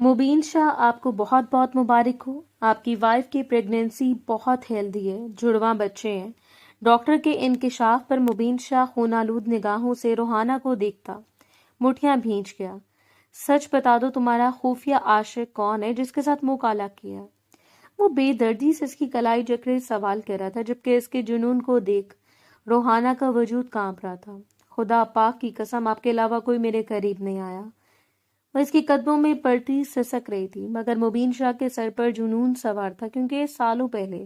مبین شاہ، آپ کو بہت بہت مبارک ہو. آپ کی وائف کی پریگنینسی بہت ہیلدی ہے، جڑواں بچے ہیں. ڈاکٹر کے انکشاف پر مبین شاہ خونالود نگاہوں سے روحانہ کو دیکھتا مٹھیاں بھینچ گیا. سچ بتا دو، تمہارا خفیہ عاشق کون ہے جس کے ساتھ منہ کالا کیا؟ وہ بے دردی سے اس کی کلائی جکڑے سوال کر رہا تھا، جبکہ اس کے جنون کو دیکھ روحانہ کا وجود کانپ رہا تھا. خدا پاک کی قسم، آپ کے علاوہ کوئی میرے قریب نہیں آیا. وہ اس کے قدموں میں پڑتی سسک رہی تھی، مگر مبین شاہ کے سر پر جنون سوار تھا، کیونکہ سالوں پہلے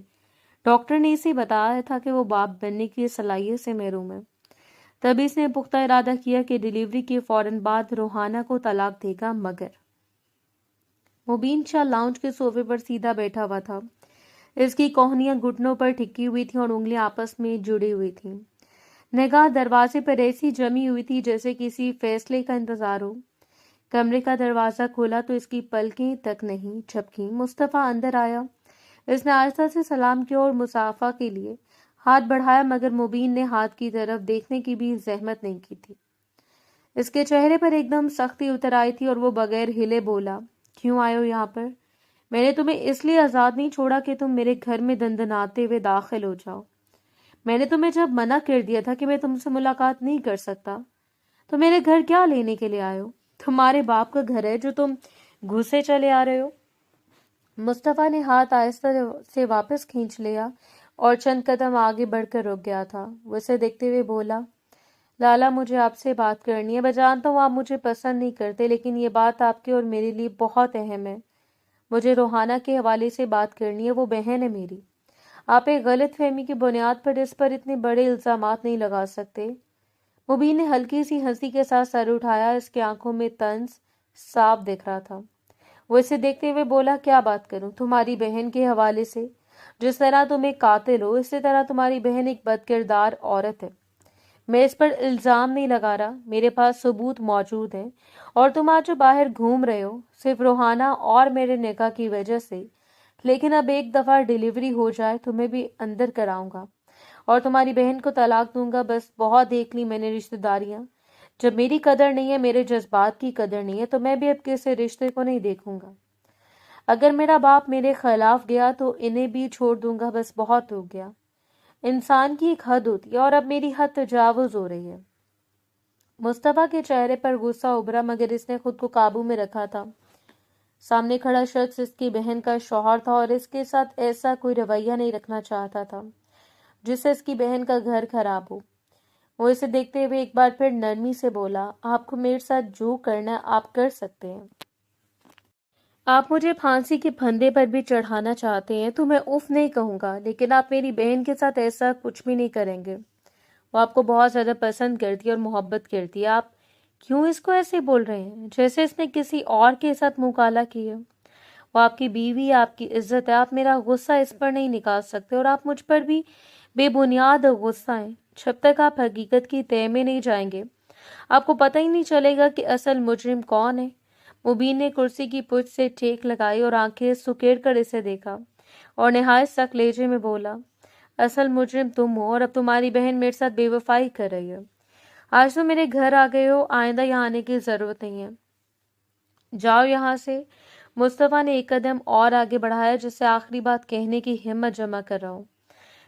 ڈاکٹر نے اسے بتایا تھا کہ وہ باپ بننے کی صلاحیت سے محروم ہے. تب اس نے پختہ ارادہ کیا کہ ڈیلیوری کے فوراً بعد روحانہ کو طلاق دے گا. مگر مبین شاہ لاؤنج کے صوفے پر سیدھا بیٹھا ہوا تھا. اس کی کوہنیاں گھٹنوں پر ٹھکی ہوئی تھیں اور انگلیاں آپس میں جڑی ہوئی تھیں. نگاہ دروازے پر ایسی جمی ہوئی تھی جیسے کسی فیصلے کا انتظار ہو. کمرے کا دروازہ کھولا تو اس کی پلکیں تک نہیں جھپکیں. مصطفیٰ اندر آیا. اس نے آہستہ سے سلام کیا اور مصافحہ کے لیے ہاتھ بڑھایا، مگر مبین نے ہاتھ کی طرف دیکھنے کی بھی زحمت نہیں کی تھی. اس کے چہرے پر ایک دم سختی اتر آئی تھی اور وہ بغیر ہلے بولا، کیوں آئے ہو یہاں پر؟ میں نے تمہیں اس لیے آزاد نہیں چھوڑا کہ تم میرے گھر میں دندناتے ہوئے داخل ہو جاؤ. میں نے تمہیں جب منع کر دیا تھا کہ میں تم سے ملاقات نہیں کر سکتا، تو میرے گھر کیا لینے کے لیے آئے ہو؟ تمہارے باپ کا گھر ہے جو تم گھسے چلے آ رہے ہو. مصطفیٰ نے ہاتھ آہستہ سے واپس کھینچ لیا اور چند قدم آگے بڑھ کر رک گیا تھا. وہ اسے دیکھتے ہوئے بولا، لالا، مجھے آپ سے بات کرنی ہے. میں جانتا ہوں آپ مجھے پسند نہیں کرتے، لیکن یہ بات آپ کے اور میرے لیے بہت اہم ہے. مجھے روحانہ کے حوالے سے بات کرنی ہے. وہ بہن ہے میری. آپ ایک غلط فہمی کی بنیاد پر اس پر اتنے بڑے الزامات نہیں لگا سکتے. مبین نے ہلکی سی ہنسی کے ساتھ سر اٹھایا. اس کی آنکھوں میں طنز صاف دکھ رہا تھا. وہ اسے دیکھتے ہوئے بولا، کیا بات کروں؟ تمہاری بہن کے حوالے سے. جس طرح تم ایک قاتل ہو، اسی طرح تمہاری بہن ایک بد کردار عورت ہے. میں اس پر الزام نہیں لگا رہا، میرے پاس ثبوت موجود ہیں. اور تم آج جو باہر گھوم رہے ہو صرف روحانہ اور میرے نکاح کی وجہ سے. لیکن اب ایک دفعہ ڈیلیوری ہو جائے تمہیں بھی اندر کراؤں گا اور تمہاری بہن کو طلاق دوں گا. بس بہت دیکھ لی میں نے رشتہ داریاں. جب میری قدر نہیں ہے، میرے جذبات کی قدر نہیں ہے، تو میں بھی اب کسی رشتے کو نہیں دیکھوں گا. اگر میرا باپ میرے خلاف گیا تو انہیں بھی چھوڑ دوں گا. بس بہت ہو گیا. انسان کی ایک حد ہوتی ہے اور اب میری حد تجاوز ہو رہی ہے. مصطفیٰ کے چہرے پر غصہ ابھرا، مگر اس نے خود کو قابو میں رکھا تھا. سامنے کھڑا شخص اس کی بہن کا شوہر تھا اور اس کے ساتھ ایسا کوئی رویہ نہیں رکھنا چاہتا تھا جس سے اس کی بہن کا گھر خراب ہو. وہ اسے دیکھتے ہوئے ایک بار پھر نرمی سے بولا، آپ کو میرے ساتھ جو کرنا ہے آپ کر سکتے ہیں. آپ مجھے پھانسی کے پھندے پر بھی چڑھانا چاہتے ہیں تو میں اف نہیں کہوں گا، لیکن آپ میری بہن کے ساتھ ایسا کچھ بھی نہیں کریں گے. وہ آپ کو بہت زیادہ پسند کرتی ہے اور محبت کرتی ہے. آپ کیوں اس کو ایسے بول رہے ہیں جیسے اس نے کسی اور کے ساتھ منہ کالا کیا؟ وہ آپ کی بیوی، آپ کی عزت ہے. آپ میرا غصہ اس پر نہیں نکال سکتے اور آپ مجھ پر بھی بے بنیاد غصہ ہیں. جب تک آپ حقیقت کی تہہ میں نہیں جائیں گے آپ کو پتہ ہی نہیں چلے گا کہ اصل مجرم کون ہے. مبین نے کرسی کی پشت سے ٹیک لگائی اور آنکھیں سکیڑ کر اسے دیکھا اور نہایت سخت لہجے میں بولا، اصل مجرم تم ہو اور اب تمہاری بہن میرے ساتھ بے وفائی کر رہی ہے. آج تو میرے گھر آ گئے ہو، آئندہ یہاں آنے کی ضرورت نہیں ہے. جاؤ یہاں سے. مصطفیٰ نے ایک قدم اور آگے بڑھایا جس سے آخری بات کہنے کی ہمت جمع کر رہا ہوں.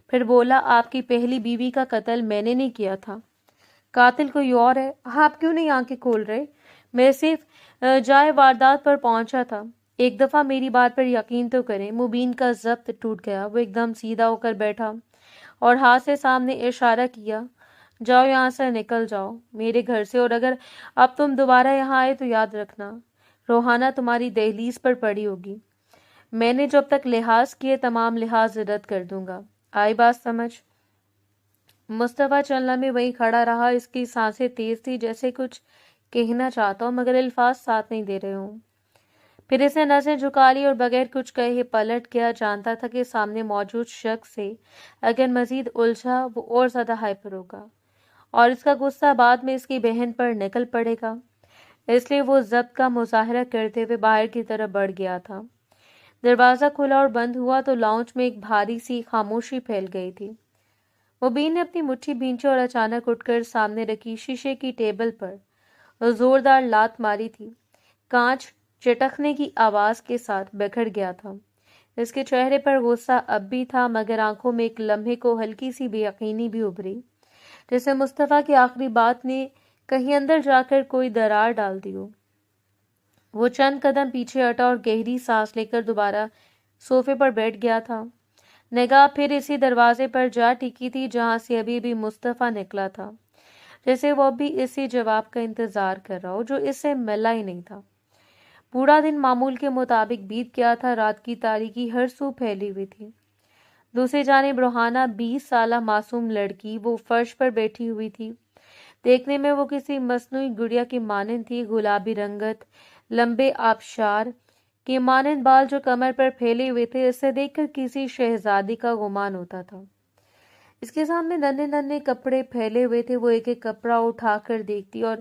پھر بولا، آپ کی پہلی بیوی کا قتل میں نے نہیں کیا تھا. قاتل کوئی اور ہے. آپ کیوں نہیں آنکھیں کھول رہے؟ میں صرف جائے واردات پر پہنچا تھا. ایک دفعہ میری بات پر یقین تو کریں. مبین کا ضبط ٹوٹ گیا. وہ ایک دم سیدھا ہو کر بیٹھا اور ہاتھ سے سامنے اشارہ کیا، جاؤ یہاں سے، نکل جاؤ میرے گھر سے. اور اگر اب تم دوبارہ یہاں آئے تو یاد رکھنا روحانہ تمہاری دہلیز پر پڑی ہوگی. میں نے جو اب تک لحاظ کیے تمام لحاظ رد کر دوں گا. آئی بات سمجھ؟ مصطفیٰ چلنا میں وہیں کھڑا رہا. اس کی سانسیں تیز تھی، جیسے کچھ کہنا چاہتا ہوں مگر الفاظ ساتھ نہیں دے رہے ہوں. پھر اس نے نظریں جھکا لی اور بغیر کچھ کہے پلٹ گیا. جانتا تھا کہ سامنے موجود شخص سے اگر مزید الجھا وہ اور زیادہ ہائپر ہوگا اور اس کا غصہ بعد میں اس کی بہن پر نکل پڑے گا. اس لیے وہ ضبط کا مظاہرہ کرتے ہوئے باہر کی طرف بڑھ گیا تھا. دروازہ کھلا اور بند ہوا تو لاؤنج میں ایک بھاری سی خاموشی پھیل گئی تھی. مبین نے اپنی مٹھی بھینچی اور اچانک اٹھ کر سامنے رکھی شیشے کی ٹیبل پر زوردار لات ماری تھی. کانچ چٹکنے کی آواز کے ساتھ بکھر گیا تھا۔ اس کے چہرے پر غصہ اب بھی تھا، مگر آنکھوں میں ایک لمحے کو ہلکی سی بے یقینی بھی ابھری، جیسے مصطفیٰ کی آخری بات نے کہیں اندر جا کر کوئی درار ڈال دی ہو۔ وہ چند قدم پیچھے ہٹا اور گہری سانس لے کر دوبارہ صوفے پر بیٹھ گیا تھا۔ نگاہ پھر اسی دروازے پر جا ٹکی تھی جہاں سے ابھی بھی مصطفیٰ نکلا تھا، جیسے وہ بھی اسی جواب کا انتظار کر رہا ہو جو اس سے ملا ہی نہیں تھا۔ پورا دن معمول کے مطابق بیت گیا تھا، رات کی تاریکی ہر سو پھیلی ہوئی تھی۔ دوسری جانب روحانہ 20 سالہ معصوم لڑکی وہ فرش پر بیٹھی ہوئی تھی۔ دیکھنے میں وہ کسی مصنوعی گڑیا کی مانند تھی، گلابی رنگت، لمبے آبشار کے مانند بال جو کمر پر پھیلے ہوئے تھے، اسے دیکھ کر کسی شہزادی کا گمان ہوتا تھا۔ اس کے سامنے ننھے ننھے کپڑے پھیلے ہوئے تھے، وہ ایک ایک کپڑا اٹھا کر دیکھتی اور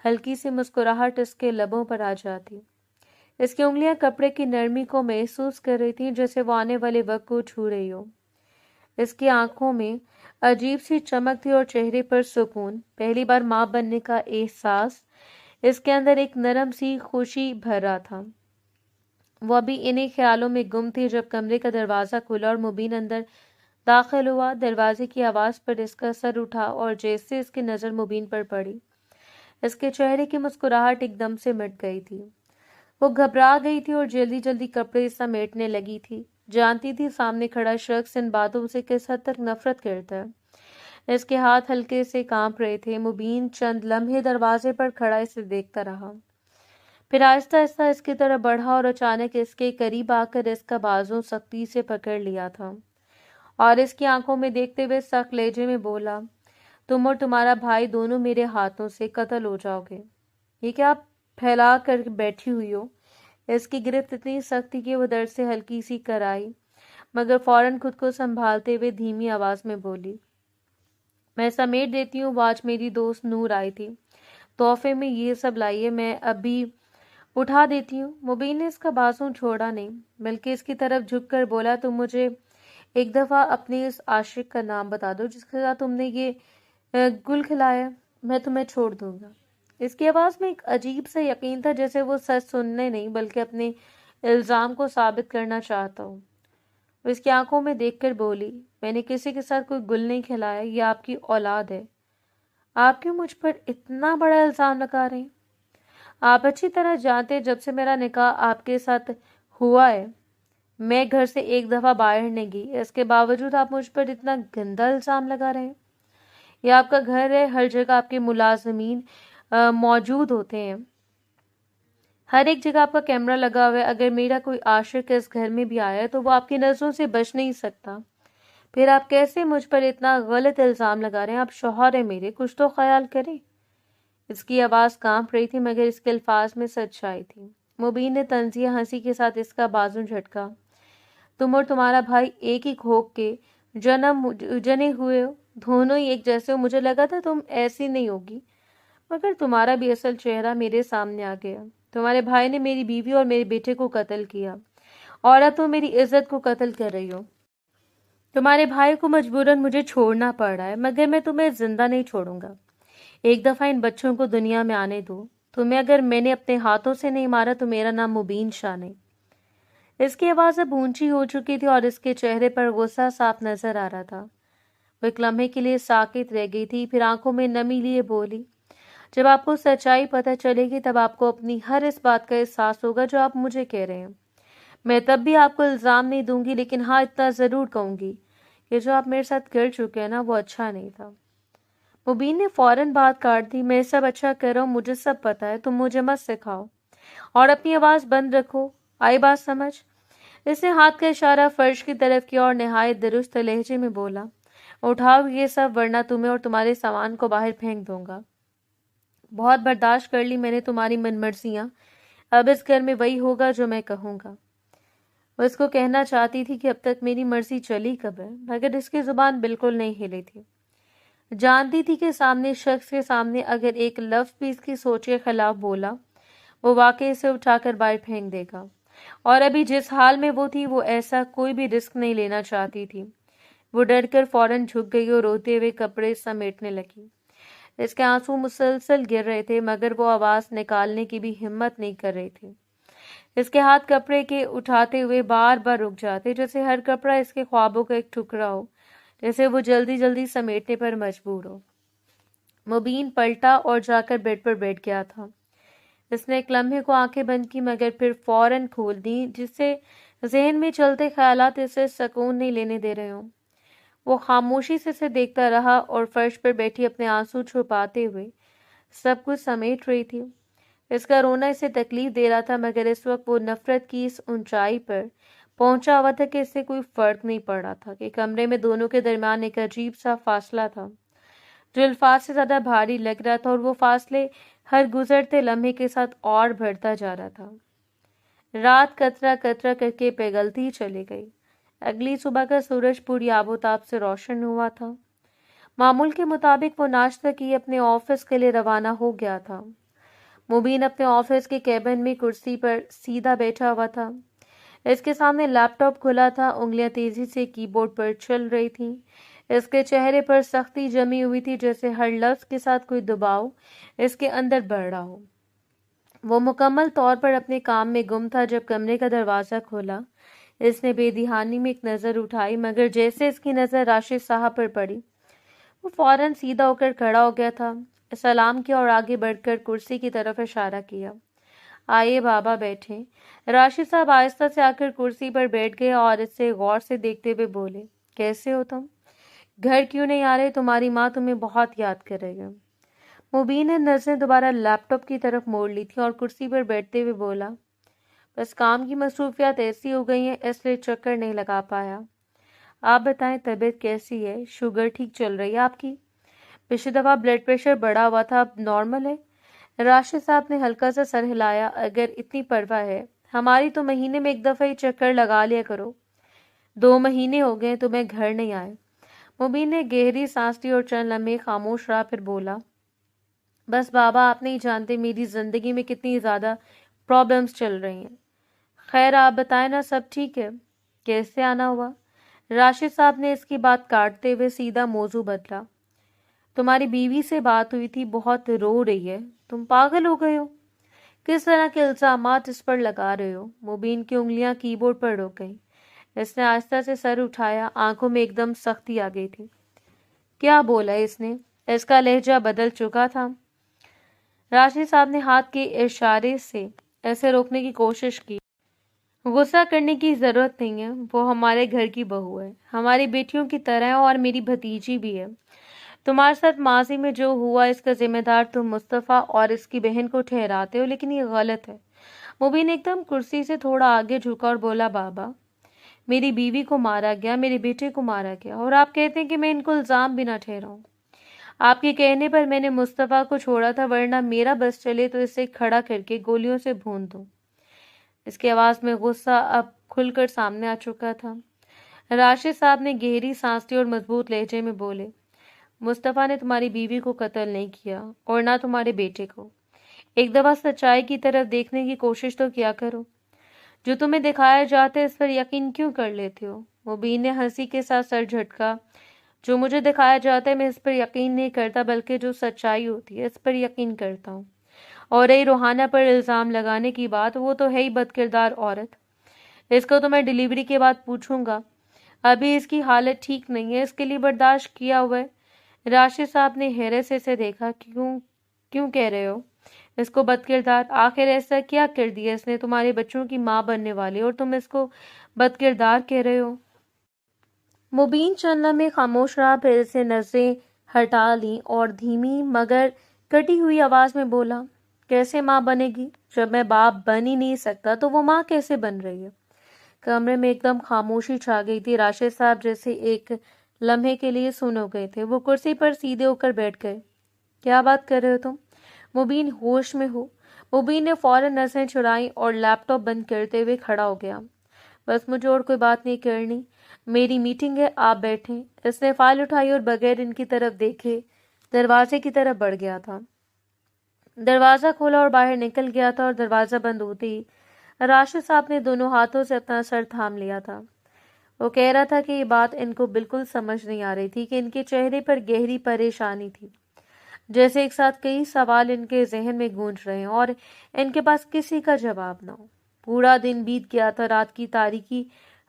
ہلکی سی مسکراہٹ اس کے لبوں پر آ جاتی۔ اس کی انگلیاں کپڑے کی نرمی کو محسوس کر رہی تھیں، جیسے وہ آنے والے وقت کو چھو رہی ہو۔ اس کی آنکھوں میں عجیب سی چمک تھی اور چہرے پر سکون، پہلی بار ماں بننے کا احساس اس کے اندر ایک نرم سی خوشی بھر رہا تھا۔ وہ ابھی انہی خیالوں میں گم تھی جب کمرے کا دروازہ کھلا اور مبین اندر داخل ہوا۔ دروازے کی آواز پر اس کا سر اٹھا اور جیسے اس کی نظر مبین پر پڑی، اس کے چہرے کی مسکراہٹ ایک دم سے مٹ گئی تھی۔ وہ گھبرا گئی تھی اور جلدی جلدی کپڑے سمیٹنے لگی تھی، جانتی تھی سامنے کھڑا شخص ان باتوں سے کس حد تک نفرت کرتا ہے۔ اس کے ہاتھ ہلکے سے کانپ رہے تھے۔ مبین چند لمحے دروازے پر کھڑا اسے دیکھتا رہا، پھر آہستہ آہستہ اس کی طرف بڑھا اور اچانک اس کے قریب آ کر اس کا بازو سختی سے پکڑ لیا تھا اور اس کی آنکھوں میں دیکھتے ہوئے سخت لہجے میں بولا، تم اور تمہارا بھائی دونوں میرے ہاتھوں سے قتل ہو جاؤ گے۔ یہ کیا آپ پھیلا کر بیٹھی ہوئی ہو؟ اس کی گرفت اتنی سخت تھی کہ وہ درد سے ہلکی سی کرائی، مگر فوراً خود کو سنبھالتے ہوئے دھیمی آواز میں بولی، میں سمیٹ دیتی ہوں، وہ آج میری دوست نور آئی تھی، تحفے میں یہ سب لائی ہے، میں ابھی اٹھا دیتی ہوں۔ مبین نے اس کا بازو چھوڑا نہیں، بلکہ اس کی طرف جھک کر بولا، تم مجھے ایک دفعہ اپنے اس عاشق کا نام بتا دو جس کے ساتھ تم نے یہ گل کھلایا، میں تمہیں چھوڑ دوں گا۔ اس کی آواز میں ایک عجیب سا یقین تھا، جیسے وہ سچ سننے نہیں بلکہ اپنے الزام کو ثابت کرنا چاہتا ہوں۔ وہ اس کی آنکھوں میں دیکھ کر بولی، میں نے کسی کے ساتھ کوئی گل نہیں کھلایا، یہ آپ کی اولاد ہے، آپ کیوں مجھ پر اتنا بڑا الزام لگا رہے ہیں؟ آپ اچھی طرح جانتے جب سے میرا نکاح آپ کے ساتھ ہوا ہے میں گھر سے ایک دفعہ باہر نہیں گئی، اس کے باوجود آپ مجھ پر اتنا گندا الزام لگا رہے ہیں۔ یہ آپ کا گھر ہے، ہر جگہ آپ کے ملازمین موجود ہوتے ہیں، ہر ایک جگہ آپ کا کیمرہ لگا ہوا ہے، اگر میرا کوئی عاشق اس گھر میں بھی آیا ہے تو وہ آپ کی نظروں سے بچ نہیں سکتا، پھر آپ کیسے مجھ پر اتنا غلط الزام لگا رہے ہیں؟ آپ شوہر ہیں میرے، کچھ تو خیال کریں۔ اس کی آواز کانپ رہی تھی مگر اس کے الفاظ میں سچائی تھی۔ مبین نے طنزیہ ہنسی کے ساتھ اس کا بازو جھٹکا، تم اور تمہارا بھائی ایک ہی کھوک کے جنے ہوئے ہو، دونوں ہی ایک جیسے ہو، مجھے لگا تھا تم ایسی نہیں ہوگی، مگر تمہارا بھی اصل چہرہ میرے سامنے آ گیا۔ تمہارے بھائی نے میری بیوی اور میرے بیٹے کو قتل کیا اور اب تم میری عزت کو قتل کر رہی ہو۔ تمہارے بھائی کو مجبوراً مجھے چھوڑنا پڑ رہا ہے، مگر میں تمہیں زندہ نہیں چھوڑوں گا۔ ایک دفعہ ان بچوں کو دنیا میں آنے دو، تمہیں اگر میں نے اپنے ہاتھوں سے نہیں مارا تو میرا نام مبین شاہ نہیں۔ اس کی آواز اب اونچی ہو چکی تھی اور اس کے چہرے پر غصہ صاف نظر آ رہا تھا۔ وہ ایک لمحے کے لیے ساکت رہ گئی تھی، پھر آنکھوں میں نمی لیے بولی، جب آپ کو سچائی پتہ چلے گی تب آپ کو اپنی ہر اس بات کا احساس ہوگا جو آپ مجھے کہہ رہے ہیں۔ میں تب بھی آپ کو الزام نہیں دوں گی، لیکن ہاں اتنا ضرور کہوں گی کہ جو آپ میرے ساتھ کر چکے ہیں نا وہ اچھا نہیں تھا۔ مبین نے فوراً بات کاٹ دی، میں سب اچھا کر رہا ہوں، مجھے سب پتا ہے، تم مجھے مت سکھاؤ اور اپنی آواز بند رکھو، آئی بات سمجھ؟ اس نے ہاتھ کا اشارہ فرش کی طرف کیا اور نہایت درست لہجے میں بولا، اٹھاؤ یہ سب ورنہ تمہیں اور تمہارے سامان کو باہر پھینک دوں گا۔ بہت برداشت کر لی میں نے تمہاری من مرضیاں، اب اس گھر میں وہی ہوگا جو میں کہوں گا۔ وہ اس کو کہنا چاہتی تھی کہ اب تک میری مرضی چلی کب ہے، مگر اس کی زبان بالکل نہیں ہلی تھی۔ جانتی تھی کہ سامنے شخص کے سامنے اگر ایک لفظ بھی اس کی سوچ کے خلاف بولا وہ واقعی اسے اٹھا کر باہر پھینک دے گا، اور ابھی جس حال میں وہ تھی وہ ایسا کوئی بھی رسک نہیں لینا چاہتی تھی۔ وہ ڈر کر فوراً جھک گئی اور روتے ہوئے کپڑے سمیٹنے لگی۔ اس کے آنسو مسلسل گر رہے تھے مگر وہ آواز نکالنے کی بھی ہمت نہیں کر رہی تھی۔ اس کے ہاتھ کپڑے کے اٹھاتے ہوئے بار بار رک جاتے، جیسے ہر کپڑا اس کے خوابوں کا ایک ٹکڑا ہو، جیسے وہ جلدی جلدی سمیٹنے پر مجبور ہو۔ مبین پلٹا اور جا کر بیڈ پر بیٹھ گیا تھا۔ اس نے ایک لمحے کو آنکھیں بند کی مگر پھر فوراً کھول دی، جس سے ذہن میں چلتے خیالات اسے سکون نہیں لینے دے رہے ہوں۔ وہ خاموشی سے اسے دیکھتا رہا اور فرش پر بیٹھی اپنے آنسو چھپاتے ہوئے سب کچھ سمیٹ رہی تھی۔ اس کا رونا اسے تکلیف دے رہا تھا، مگر اس وقت وہ نفرت کی اس اونچائی پر پہنچا ہوا تھا کہ اس سے کوئی فرق نہیں پڑ رہا تھا کہ کمرے میں دونوں کے درمیان ایک عجیب سا فاصلہ تھا جو الفاظ سے زیادہ بھاری لگ رہا تھا، اور وہ فاصلے ہر گزرتے لمحے کے ساتھ اور بڑھتا جا رہا تھا۔ رات قطرہ قطرہ کر کے پگھلتی چلی گئی۔ اگلی صبح کا سورج پوری آب و تاب سے روشن ہوا تھا۔ معمول کے مطابق وہ ناشتہ کیے اپنے آفس کے لیے روانہ ہو گیا تھا۔ مبین اپنے آفس کے کیبن میں کرسی پر سیدھا بیٹھا ہوا تھا۔ اس کے سامنے لیپ ٹاپ کھلا تھا، انگلیاں تیزی سے کی بورڈ پر چل رہی تھیں۔ اس کے چہرے پر سختی جمی ہوئی تھی، جیسے ہر لفظ کے ساتھ کوئی دباؤ اس کے اندر بڑھ رہا ہو۔ وہ مکمل طور پر اپنے کام میں گم تھا۔ جب کمرے کا دروازہ کھولا، اس نے بے دہانی میں ایک نظر اٹھائی، مگر جیسے اس کی نظر راشد صاحب پر پڑی، وہ فوراً سیدھا ہو کر کھڑا ہو گیا تھا۔ سلام کیا اور آگے بڑھ کر کرسی کی طرف اشارہ کیا۔ آئیے بابا بیٹھیں۔ راشد صاحب آہستہ سے آ کر کرسی پر بیٹھ گئے اور اس سے غور سے دیکھتے ہوئے بولے، کیسے ہو تم؟ گھر کیوں نہیں آ رہے؟ تمہاری ماں تمہیں بہت یاد کر رہی ہے۔ مبین نے نظریں دوبارہ لیپ ٹاپ کی طرف موڑ لی تھی اور کرسی پر بیٹھتے ہوئے بولا، بس کام کی مصروفیات ایسی ہو گئی ہیں، اس لیے چکر نہیں لگا پایا۔ آپ بتائیں طبیعت کیسی ہے؟ شوگر ٹھیک چل رہی ہے آپ کی؟ پچھلی دفعہ بلڈ پریشر بڑھا ہوا تھا، اب نارمل ہے؟ راشد صاحب نے ہلکا سا سر ہلایا۔ اگر اتنی پرواہ ہے ہماری تو مہینے میں ایک دفعہ ہی چکر لگا لیا کرو۔ 2 مہینے ہو گئے تمہیں گھر نہیں آئے۔ مبین نے گہری سانس لی اور چند لمحے خاموش رہا، پھر بولا، بس بابا آپ نہیں جانتے میری زندگی میں کتنی زیادہ پرابلمز چل رہی ہیں۔ خیر آپ بتائیں نا، سب ٹھیک ہے؟ کیسے آنا ہوا؟ راشد صاحب نے اس کی بات کاٹتے ہوئے سیدھا موضوع بدلا۔ تمہاری بیوی سے بات ہوئی تھی، بہت رو رہی ہے۔ تم پاگل ہو گئے ہو؟ کس طرح کے الزامات اس پر لگا رہے ہو؟ مبین کی انگلیاں کی بورڈ پر رک گئیں۔ اس نے آہستہ سے سر اٹھایا، آنکھوں میں ایک دم سختی آ گئی تھی۔ کیا بولا اس نے؟ اس کا لہجہ بدل چکا تھا۔ راشد صاحب نے ہاتھ کے اشارے سے ایسے روکنے کی کوشش کی۔ غصہ کرنے کی ضرورت نہیں ہے، وہ ہمارے گھر کی بہو ہے، ہماری بیٹیوں کی طرح ہے اور میری بھتیجی بھی ہے۔ تمہارے ساتھ ماضی میں جو ہوا اس کا ذمہ دار تم مصطفیٰ اور اس کی بہن کو ٹھہراتے ہو، لیکن یہ غلط ہے۔ مبین ایک دم کرسی سے تھوڑا آگے جھکا اور بولا، بابا میری بیوی کو مارا گیا، میرے بیٹے کو مارا گیا، اور آپ کہتے ہیں کہ میں ان کو الزام بھی نہ ٹھہراؤں۔ آپ کے کہنے پر میں نے مصطفیٰ کو چھوڑا تھا، ورنہ میرا بس چلے تو اسے کھڑا کر کے گولیوں سے بھون دوں۔ اس کی آواز میں غصہ اب کھل کر سامنے آ چکا تھا۔ راشد صاحب نے گہری سانس لی اور مضبوط لہجے میں بولے، مصطفیٰ نے تمہاری بیوی کو قتل نہیں کیا اور نہ تمہارے بیٹے کو۔ ایک دفعہ سچائی کی طرف دیکھنے کی کوشش تو کیا کرو۔ جو تمہیں دکھایا جاتا ہے اس پر یقین کیوں کر لیتے ہو؟ مبین نے ہنسی کے ساتھ سر جھٹکا۔ جو مجھے دکھایا جاتا ہے میں اس پر یقین نہیں کرتا، بلکہ جو سچائی ہوتی ہے اس پر یقین کرتا ہوں۔ اور رہی روحانہ پر الزام لگانے کی بات، وہ تو ہے ہی بد کردار عورت۔ اس کو تو میں ڈیلیوری کے بعد پوچھوں گا، ابھی اس کی حالت ٹھیک نہیں ہے، اس کے لیے برداشت کیا ہوا ہے۔ راشد صاحب نے حیرت سے اسے دیکھا۔ کیوں کہہ رہے ہو اس کو بد کردار؟ آخر ایسا کیا کر دیا اس نے؟ تمہارے بچوں کی ماں بننے والی اور تم اس کو بد کردار کہہ رہے ہو؟ مبین چند لمحے خاموش رہا، پھر اسے نظریں ہٹا لیں اور دھیمی مگر کٹی ہوئی آواز میں بولا، کیسے ماں بنے گی؟ جب میں باپ بن ہی نہیں سکتا تو وہ ماں کیسے بن رہی ہے؟ کمرے میں ایک دم خاموشی چھا گئی تھی۔ راشد صاحب جیسے ایک لمحے کے لیے سن ہو گئے تھے۔ وہ کرسی پر سیدھے ہو کر بیٹھ گئے۔ کیا بات کر رہے ہو تم؟ مبین ہوش میں ہو؟ مبین نے فوراً نظریں چرائیں اور لیپ ٹاپ بند کرتے ہوئے کھڑا ہو گیا۔ بس مجھے اور کوئی بات نہیں کرنی، میری میٹنگ ہے، آپ بیٹھیں۔ اس نے فائل اٹھائی اور بغیر ان کی طرف دیکھے دروازے کی طرف بڑھ گیا تھا۔ دروازہ کھولا اور باہر نکل گیا تھا، اور دروازہ بند ہوتے ہی راشد صاحب نے دونوں ہاتھوں سے اپنا سر تھام لیا تھا۔ وہ کہہ رہا تھا کہ یہ بات ان کو بالکل سمجھ نہیں آ رہی تھی کہ ان کے چہرے پر گہری پریشانی تھی، جیسے ایک ساتھ کئی سوال ان کے ذہن میں گونج رہے ہیں اور ان کے پاس کسی کا جواب نہ ہو۔ پورا دن بیت گیا تھا، رات کی تاریکی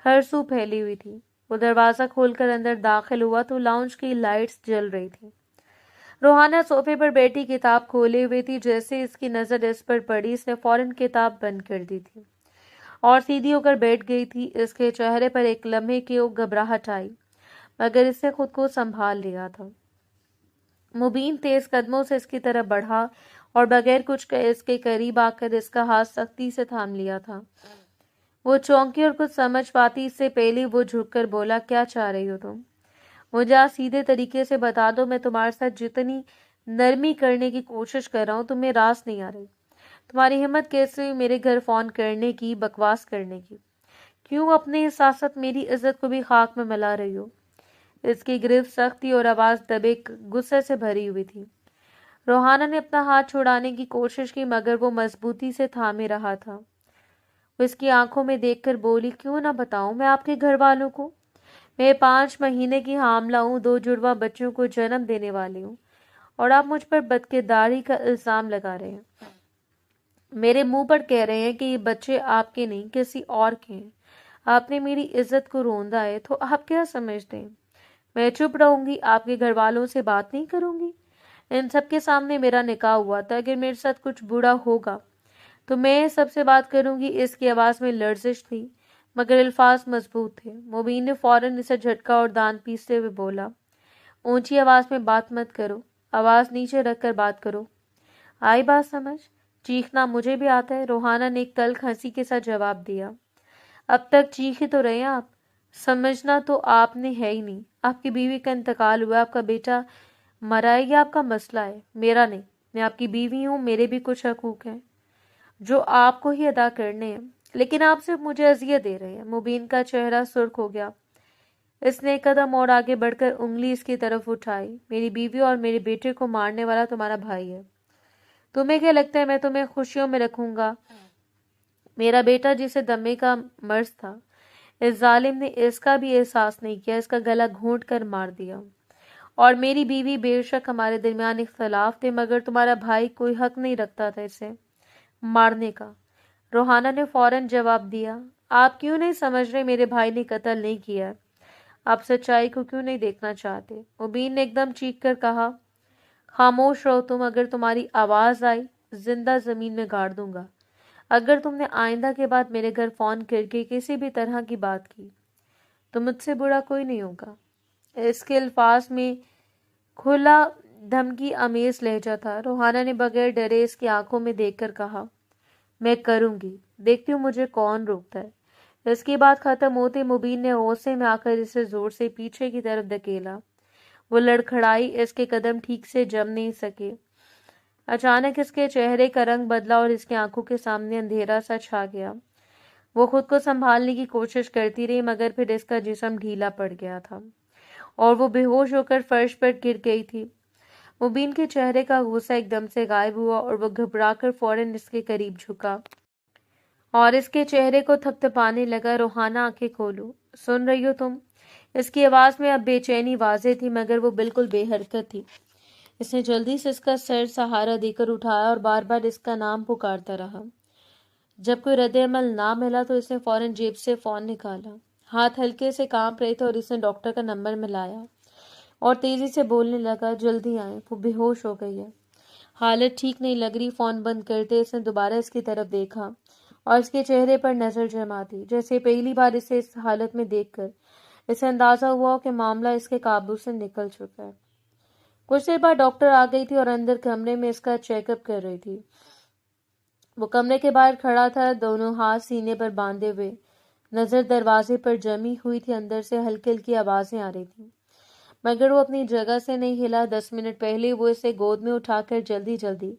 ہر سو پھیلی ہوئی تھی۔ وہ دروازہ کھول کر اندر داخل ہوا تو لاؤنج کی لائٹس جل رہی تھی۔ روحانہ صوفے پر بیٹھی کتاب کھولے ہوئے تھی۔ جیسے اس کی نظر اس پر پڑی، اس نے فوراً کتاب بند کر دی تھی اور سیدھی ہو کر بیٹھ گئی تھی۔ اس کے چہرے پر ایک لمحے کی گھبراہٹ آئی، مگر اس نے خود کو سنبھال لیا تھا۔ مبین تیز قدموں سے اس کی طرف بڑھا اور بغیر کچھ کہے اس کے قریب آ کر اس کا ہاتھ سختی سے تھام لیا تھا۔ وہ چونکی اور کچھ سمجھ پاتی اس سے پہلے وہ جھک کر بولا، کیا چاہ رہی ہو تم؟ مجھے آج سیدھے طریقے سے بتا دو، میں تمہارے ساتھ جتنی نرمی کرنے کی کوشش کر رہا ہوں تمہیں راس نہیں آ رہی۔ تمہاری ہمت کیسے ہوئی میرے گھر فون کرنے کی، بکواس کرنے کی؟ کیوں اپنے ساتھ میری عزت کو بھی خاک میں ملا رہی ہو؟ اس کی گرفت سخت تھی اور آواز دبے غصے سے بھری ہوئی تھی۔ روحانہ نے اپنا ہاتھ چھڑانے کی کوشش کی، مگر وہ مضبوطی سے تھامے رہا تھا۔ وہ اس کی آنکھوں میں دیکھ کر بولی، کیوں نہ بتاؤں میں آپ کے گھر والوں کو؟ میں 5 مہینے کی حاملہ ہوں، 2 جڑواں بچوں کو جنم دینے والی ہوں، اور آپ مجھ پر بدکرداری کا الزام لگا رہے ہیں۔ میرے منہ پر کہہ رہے ہیں کہ یہ بچے آپ کے نہیں کسی اور کے ہیں۔ آپ نے میری عزت کو روندا ہے، تو آپ کیا سمجھتے ہیں میں چپ رہوں گی؟ آپ کے گھر والوں سے بات نہیں کروں گی؟ ان سب کے سامنے میرا نکاح ہوا تھا، اگر میرے ساتھ کچھ برا ہوگا تو میں سب سے بات کروں گی۔ اس کی آواز میں لرزش تھی، مگر الفاظ مضبوط تھے۔ مبین نے فوراً اسے جھٹکا اور دان پیستے ہوئے بولا، اونچی آواز میں بات مت کرو، آواز نیچے رکھ کر بات کرو۔ آئی بات سمجھ؟ چیخنا مجھے بھی آتا ہے، روحانہ نے ایک تلخ ہنسی کے ساتھ جواب دیا۔ اب تک چیخے تو رہے ہیں آپ، سمجھنا تو آپ نے ہے ہی نہیں۔ آپ کی بیوی کا انتقال ہوا، آپ کا بیٹا مرا ہے، یہ آپ کا مسئلہ ہے، میرا نہیں۔ میں آپ کی بیوی ہوں، میرے بھی کچھ حقوق ہیں جو آپ کو ہی ادا کرنے ہیں، لیکن آپ صرف مجھے اذیت دے رہے ہیں۔ مبین کا چہرہ سرخ ہو گیا۔ اس نے ایک قدم اور آگے بڑھ کر انگلی اس کی طرف اٹھائی۔ میری بیوی اور میرے بیٹے کو مارنے والا تمہارا بھائی ہے۔ تمہیں کیا لگتا ہے میں تمہیں خوشیوں میں رکھوں گا؟ میرا بیٹا جسے دمے کا مرض تھا، اس ظالم نے اس کا بھی احساس نہیں کیا، اس کا گلا گھونٹ کر مار دیا۔ اور میری بیوی، بے شک ہمارے درمیان اختلاف تھے، مگر تمہارا بھائی کوئی حق نہیں رکھتا تھا اسے مارنے کا۔ روحانہ نے فوراً جواب دیا، آپ کیوں نہیں سمجھ رہے میرے بھائی نے قتل نہیں کیا ہے؟ آپ سچائی کو کیوں نہیں دیکھنا چاہتے؟ مبین نے ایک دم چیخ کر کہا، خاموش رہو تم، اگر تمہاری آواز آئی زندہ زمین میں گاڑ دوں گا۔ اگر تم نے آئندہ کے بعد میرے گھر فون کر کے کسی بھی طرح کی بات کی تو مجھ سے برا کوئی نہیں ہوگا۔ اس کے الفاظ میں کھلا دھمکی آمیز لہجہ تھا۔ روحانہ نے بغیر ڈرے اس کی آنکھوں میں دیکھ کر کہا، میں کروں گی، دیکھتی ہوں مجھے کون روکتا ہے۔ اس کی بات ختم ہوتے مبین نے غصے میں آ کر اسے زور سے پیچھے کی طرف دھکیلا۔ وہ لڑکھڑائی، اس کے قدم ٹھیک سے جم نہیں سکے۔ اچانک اس کے چہرے کا رنگ بدلا اور اس کی آنکھوں کے سامنے اندھیرا سا چھا گیا۔ وہ خود کو سنبھالنے کی کوشش کرتی رہی، مگر پھر اس کا جسم ڈھیلا پڑ گیا تھا اور وہ بے ہوش ہو کر فرش پر گر گئی تھی۔ مبین کے چہرے کا غصہ ایک دم سے غائب ہوا اور وہ گھبرا کر فوراً اس کے قریب جھکا اور اس کے چہرے کو تھپتھپانے لگا۔ روحانہ، آنکھیں کھولو، سن رہی ہو تم؟ اس کی آواز میں اب بے چینی واضح تھی، مگر وہ بالکل بے حرکت تھی۔ اس نے جلدی سے اس کا سر سہارا دے کر اٹھایا اور بار بار اس کا نام پکارتا رہا۔ جب کوئی رد عمل نہ ملا تو اس نے فوراً جیب سے فون نکالا۔ ہاتھ ہلکے سے کانپ رہے تھے اور اس نے ڈاکٹر کا نمبر ملایا اور تیزی سے بولنے لگا، جلدی آئیں، وہ بے ہوش ہو گئی ہے، حالت ٹھیک نہیں لگ رہی۔ فون بند کرتے اس نے دوبارہ اس کی طرف دیکھا اور اس کے چہرے پر نظر جما دی، جیسے پہلی بار اسے اس حالت میں دیکھ کر اسے اندازہ ہوا کہ معاملہ اس کے قابو سے نکل چکا ہے۔ کچھ دیر بعد ڈاکٹر آ گئی تھی اور اندر کمرے میں اس کا چیک اپ کر رہی تھی۔ وہ کمرے کے باہر کھڑا تھا، دونوں ہاتھ سینے پر باندھے ہوئے، نظر دروازے پر جمی ہوئی تھی۔ اندر سے ہلکی ہلکی آوازیں آ رہی تھیں، مگر وہ اپنی جگہ سے نہیں ہلا۔ 10 منٹ پہلے وہ اسے گود میں اٹھا کر جلدی جلدی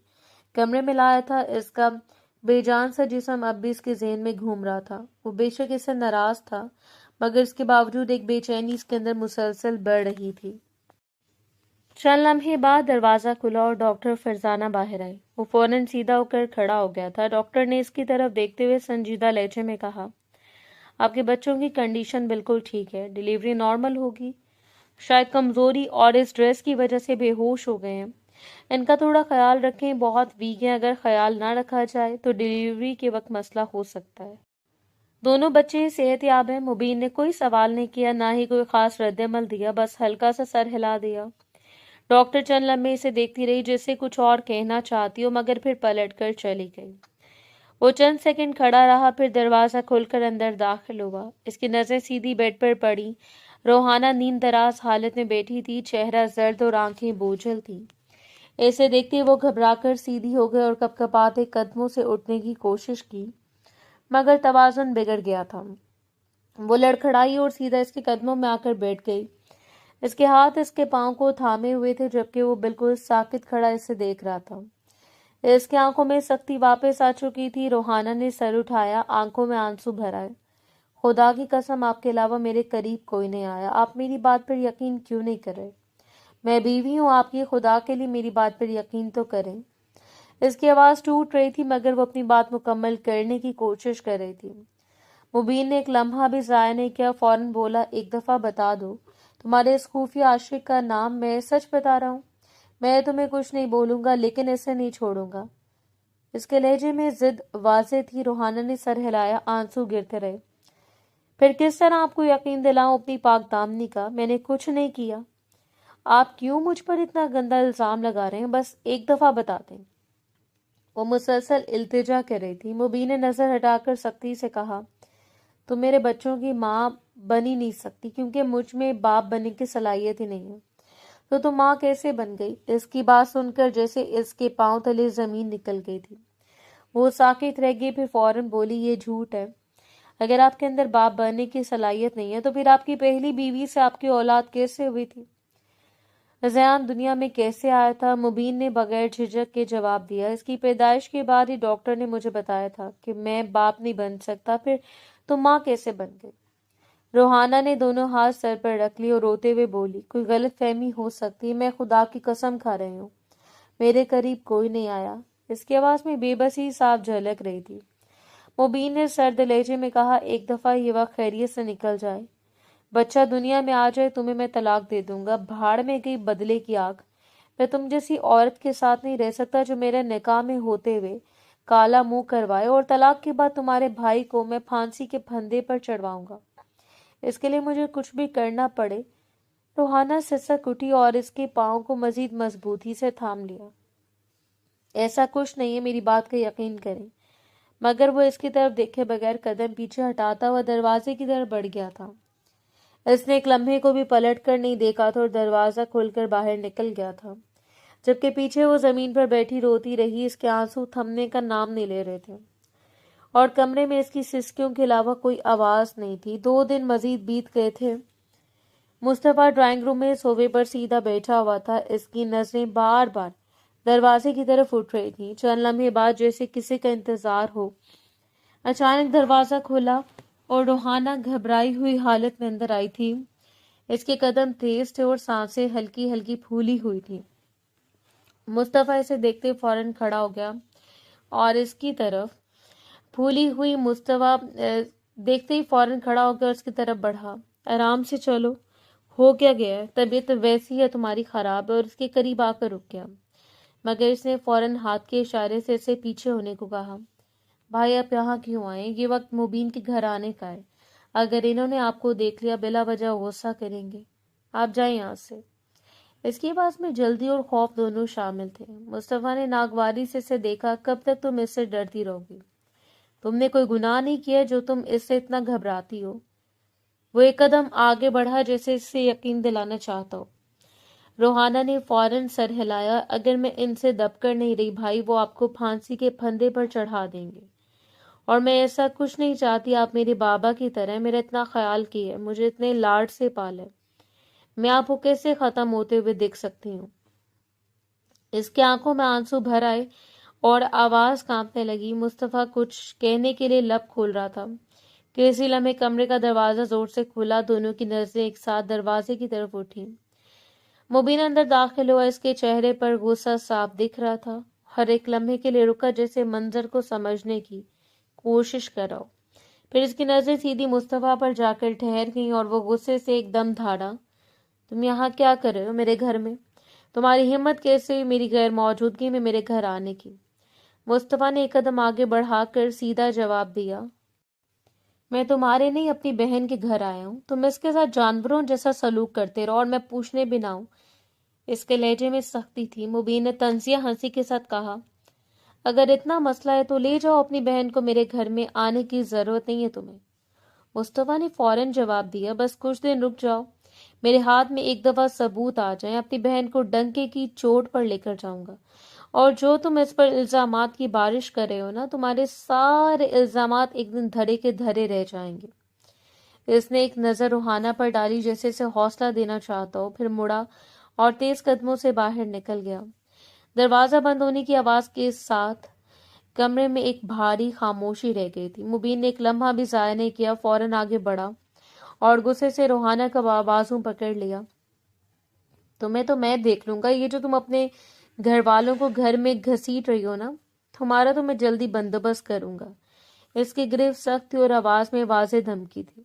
کمرے میں لایا تھا۔ اس کا بے جان سا جسم اب بھی اس کے ذہن میں گھوم رہا تھا۔ وہ بے شک اس سے ناراض تھا، مگر اس کے باوجود ایک بے چینی اس کے اندر مسلسل بڑھ رہی تھی۔ چند لمحے بعد دروازہ کھلا اور ڈاکٹر فرزانہ باہر آئی۔ وہ فوراً سیدھا ہو کر کھڑا ہو گیا تھا۔ ڈاکٹر نے اس کی طرف دیکھتے ہوئے سنجیدہ لہجے میں کہا، آپ کے بچوں کی کنڈیشن بالکل ٹھیک ہے، ڈیلیوری نارمل ہوگی، شاید کمزوری اور اس ڈریس کی وجہ سے بے ہوش ہو گئے ہیں۔ ان کا تھوڑا خیال رکھیں، بہت ویک ہیں، اگر خیال نہ رکھا جائے تو ڈیلیوری کے وقت مسئلہ ہو سکتا ہے۔ دونوں بچے صحت یاب ہیں۔ مبین نے کوئی سوال نہیں کیا، نہ ہی کوئی خاص رد عمل دیا، بس ہلکا سا سر ہلا دیا۔ ڈاکٹر چند لمحے اسے دیکھتی رہی جیسے کچھ اور کہنا چاہتی ہو، مگر پھر پلٹ کر چلی گئی۔ وہ چند سیکنڈ کھڑا رہا، پھر دروازہ کھول کر اندر داخل ہوا۔ اس کی نظریں سیدھی بیڈ پر پڑی۔ روحانہ نیند دراز حالت میں بیٹھی تھی، چہرہ زرد اور آنکھیں بوجھل تھیں۔ اسے دیکھتے وہ گھبرا کر سیدھی ہو گئی اور کپکپاتے قدموں سے اٹھنے کی کوشش کی، مگر توازن بگڑ گیا تھا۔ وہ لڑکھڑائی اور سیدھا اس کے قدموں میں آ کر بیٹھ گئی۔ اس کے ہاتھ اس کے پاؤں کو تھامے ہوئے تھے، جبکہ وہ بالکل ساکت کھڑا اسے دیکھ رہا تھا۔ اس کی آنکھوں میں سختی واپس آ چکی تھی۔ روحانہ نے سر اٹھایا، آنکھوں میں آنسو بھر آئے۔ خدا کی قسم، آپ کے علاوہ میرے قریب کوئی نہیں آیا، آپ میری بات پر یقین کیوں نہیں کر رہے؟ میں بیوی ہوں آپ کی، خدا کے لیے میری بات پر یقین تو کریں۔ اس کی آواز ٹوٹ رہی تھی، مگر وہ اپنی بات مکمل کرنے کی کوشش کر رہی تھی۔ مبین نے ایک لمحہ بھی ضائع نہیں کیا، فوراً بولا، ایک دفعہ بتا دو تمہارے اس خفیہ عاشق کا نام۔ میں سچ بتا رہا ہوں، میں تمہیں کچھ نہیں بولوں گا، لیکن اسے نہیں چھوڑوں گا۔ اس کے لہجے میں ضد واضح تھی۔ روحانہ نے سر ہلایا، آنسو گرتے رہے۔ پھر کس طرح آپ کو یقین دلاؤں اپنی پاک دامنی کا؟ میں نے کچھ نہیں کیا۔ آپ کیوں مجھ پر اتنا گندا الزام لگا رہے ہیں؟ بس ایک دفعہ بتا دیں۔ وہ مسلسل التجا کر رہی تھی۔ مبین نے نظر ہٹا کر سختی سے کہا، تم میرے بچوں کی ماں بن ہی نہیں سکتی، کیونکہ مجھ میں باپ بننے کی صلاحیت ہی نہیں ہے۔ تو تم ماں کیسے بن گئی؟ اس کی بات سن کر جیسے اس کے پاؤں تلے زمین نکل گئی تھی۔ وہ ساکت رہ گئی، پھر فوراً بولی، یہ جھوٹ ہے۔ اگر آپ کے اندر باپ بننے کی صلاحیت نہیں ہے تو پھر آپ کی پہلی بیوی سے آپ کی اولاد کیسے ہوئی تھی؟ ریحان دنیا میں کیسے آیا تھا؟ مبین نے بغیر جھجک کے جواب دیا، اس کی پیدائش کے بعد ہی ڈاکٹر نے مجھے بتایا تھا کہ میں باپ نہیں بن سکتا۔ پھر تم ماں کیسے بن گئی؟ روحانہ نے دونوں ہاتھ سر پر رکھ لی اور روتے ہوئے بولی، کوئی غلط فہمی ہو سکتی، میں خدا کی قسم کھا رہی ہوں، میرے قریب کوئی نہیں آیا۔ اس کی آواز میں بے بسی صاف جھلک رہی تھی۔ مبین نے سرد لہجے میں کہا، ایک دفعہ یہ وقت خیریت سے نکل جائے، بچہ دنیا میں آ جائے، تمہیں میں طلاق دے دوں گا۔ بھاڑ میں گئی بدلے کی آگ، میں تم جیسی عورت کے ساتھ نہیں رہ سکتا جو میرے نکاح میں ہوتے ہوئے کالا منہ کروائے، اور طلاق کے بعد تمہارے بھائی کو میں پھانسی کے پھندے پر چڑھواؤں گا، اس کے لیے مجھے کچھ بھی کرنا پڑے۔ روحانہ سسک اٹھی اور اس کے پاؤں کو مزید مضبوطی سے تھام لیا۔ ایسا کچھ نہیں ہے، میری بات کا یقین کریں۔ مگر وہ اس کی طرف دیکھے بغیر قدم پیچھے ہٹاتا ہوا دروازے کی طرف بڑھ گیا تھا۔ اس نے ایک لمحے کو بھی پلٹ کر نہیں دیکھا تھا اور دروازہ کھول کر باہر نکل گیا تھا، جبکہ پیچھے وہ زمین پر بیٹھی روتی رہی۔ اس کے آنسو تھمنے کا نام نہیں لے رہے تھے اور کمرے میں اس کی سسکیوں کے علاوہ کوئی آواز نہیں تھی۔ 2 دن مزید بیت گئے تھے۔ مصطفیٰ ڈرائنگ روم میں صوفے پر سیدھا بیٹھا ہوا تھا۔ اس کی نظریں بار بار دروازے کی طرف اٹھ رہی تھیں۔ چند لمحے بعد جیسے کسی کا انتظار ہو، اچانک دروازہ کھلا اور روحانہ گھبرائی ہوئی حالت میں اندر آئی تھی۔ اس کے قدم تیز تھے اور سانسیں ہلکی ہلکی پھولی ہوئی تھی۔ مصطفیٰ اسے دیکھتے فوراً کھڑا ہو گیا اور اس کی طرف اس کی طرف بڑھا۔ آرام سے چلو، ہو کیا گیا ہے؟ طبیعت ویسی ہے تمہاری خراب ہے؟ اور اس کے قریب آ کر رک گیا، مگر اس نے فوراً ہاتھ کے اشارے سے اسے پیچھے ہونے کو کہا۔ بھائی آپ یہاں کیوں آئے؟ یہ وقت مبین کے گھر آنے کا ہے، اگر انہوں نے آپ کو دیکھ لیا بلا وجہ غصہ کریں گے، آپ جائیں یہاں سے۔ اس کی آواز میں جلدی اور خوف دونوں شامل تھے۔ مصطفیٰ نے ناگواری سے اسے دیکھا، کب تک تم اس سے ڈرتی رہو گی؟ تم نے کوئی گناہ نہیں کیا جو تم اس سے اتنا گھبراتی ہو۔ وہ ایک قدم آگے بڑھا جیسے اس سے یقین دلانا چاہتا ہو۔ روحانہ نے فوراً سر ہلایا، اگر میں ان سے دب کر نہیں رہی بھائی، وہ آپ کو پھانسی کے پھندے پر چڑھا دیں گے، اور میں ایسا کچھ نہیں چاہتی۔ آپ میرے بابا کی طرح میرا اتنا خیال کیے، مجھے اتنے لاڈ سے پالے، میں آپ کو کیسے ختم ہوتے ہوئے دیکھ سکتی ہوں؟ اس کی آنکھوں میں آنسو بھر آئے اور آواز کانپنے لگی۔ مصطفیٰ کچھ کہنے کے لیے لب کھول رہا تھا کہ اسی لمحے کمرے کا دروازہ زور سے کھلا۔ دونوں کی نظریں ایک ساتھ دروازے کی طرف اٹھیں۔ مبین اندر داخل ہوا، اس کے چہرے پر غصہ صاف دکھ رہا تھا۔ ہر ایک لمحے کے لیے رکا، جیسے منظر کو سمجھنے کی کوشش کر رہا ہو۔ پھر اس کی نظریں سیدھی مصطفیٰ پر جا کر ٹھہر گئیں اور وہ غصے سے ایک دم دھاڑا، تم یہاں کیا کر رہے ہو میرے گھر میں؟ تمہاری ہمت کیسے ہوئی میری غیر موجودگی میں میرے گھر آنے کی؟ مصطفیٰ نے ایک قدم آگے بڑھا کر سیدھا جواب دیا، میں تمہارے نہیں اپنی بہن کے گھر آیا ہوں. تم اس کے ساتھ جانوروں جیسا سلوک کرتے رہو اور میں پوچھنے بھی نہ ہوں. اس کے لہجے میں سختی تھی. مبین نے طنزیہ ہنسی کے ساتھ کہا، اگر اتنا مسئلہ ہے تو لے جاؤ اپنی بہن کو، میرے گھر میں آنے کی ضرورت نہیں ہے تمہیں. مصطفیٰ نے فوراً جواب دیا، بس کچھ دن رک جاؤ، میرے ہاتھ میں ایک دفعہ ثبوت آ جائیں، اپنی بہن کو ڈنکے کی چوٹ پر لے کر جاؤں گا. اور جو تم اس پر الزامات کی بارش کر رہے ہو نا، تمہارے سارے الزامات ایک دن دھرے کے دھرے رہ جائیں گے. اس نے ایک نظر روحانہ پر ڈالی جیسے اسے حوصلہ دینا چاہتا ہو، پھر مڑا اور تیز قدموں سے باہر نکل گیا. دروازہ بند ہونے کی آواز کے ساتھ کمرے میں ایک بھاری خاموشی رہ گئی تھی. مبین نے ایک لمحہ بھی ضائع نہیں کیا، فوراً آگے بڑھا اور غصے سے روحانہ کا بازو پکڑ لیا. تمہیں تو میں دیکھ لوں گا، یہ جو تم اپنے گھر والوں کو گھر میں گھسیٹ رہی ہو نا، تمہارا تو میں جلدی بندوبست کروں گا. اس کی گرفت سخت تھی اور آواز میں واضح دھمکی تھی.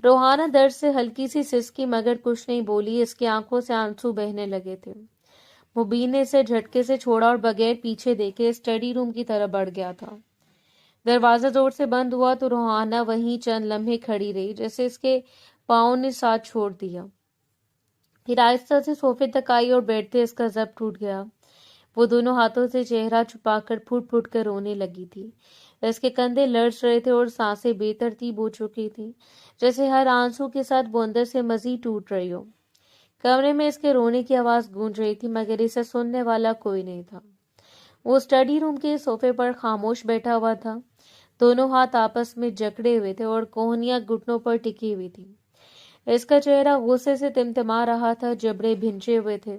روحانہ درد سے ہلکی سی سسکی مگر کچھ نہیں بولی. اس کی آنکھوں سے آنسو بہنے لگے تھے. مبین نے اسے جھٹکے سے چھوڑا اور بغیر پیچھے دیکھے اسٹڈی روم کی طرف بڑھ گیا تھا. دروازہ زور سے بند ہوا تو روحانہ وہیں چند لمحے کھڑی رہی، جیسے اس کے پاؤں نے ساتھ چھوڑ دیا. پھر آہستہ سے صوفے تک آئی اور بیٹھتے اس کا ضبط ٹوٹ گیا. وہ دونوں ہاتھوں سے چہرہ چھپا کر پھٹ پھٹ کر رونے لگی تھی. اس کے کندھے لرز رہے تھے اور سانسیں بے ترتیب ہو چکی تھیں، جیسے ہر آنسو کے ساتھ وہ اندر سے مزید ٹوٹ رہی ہو. کمرے میں اس کے رونے کی آواز گونج رہی تھی مگر اسے سننے والا کوئی نہیں تھا. وہ اسٹڈی روم کے صوفے پر خاموش بیٹھا ہوا تھا. دونوں ہاتھ آپس میں جکڑے ہوئے تھے اور کوہنیاں گھٹنوں پر ٹکی ہوئی تھی. اس کا چہرہ غصے سے تمتما رہا تھا، جبڑے بھنچے ہوئے تھے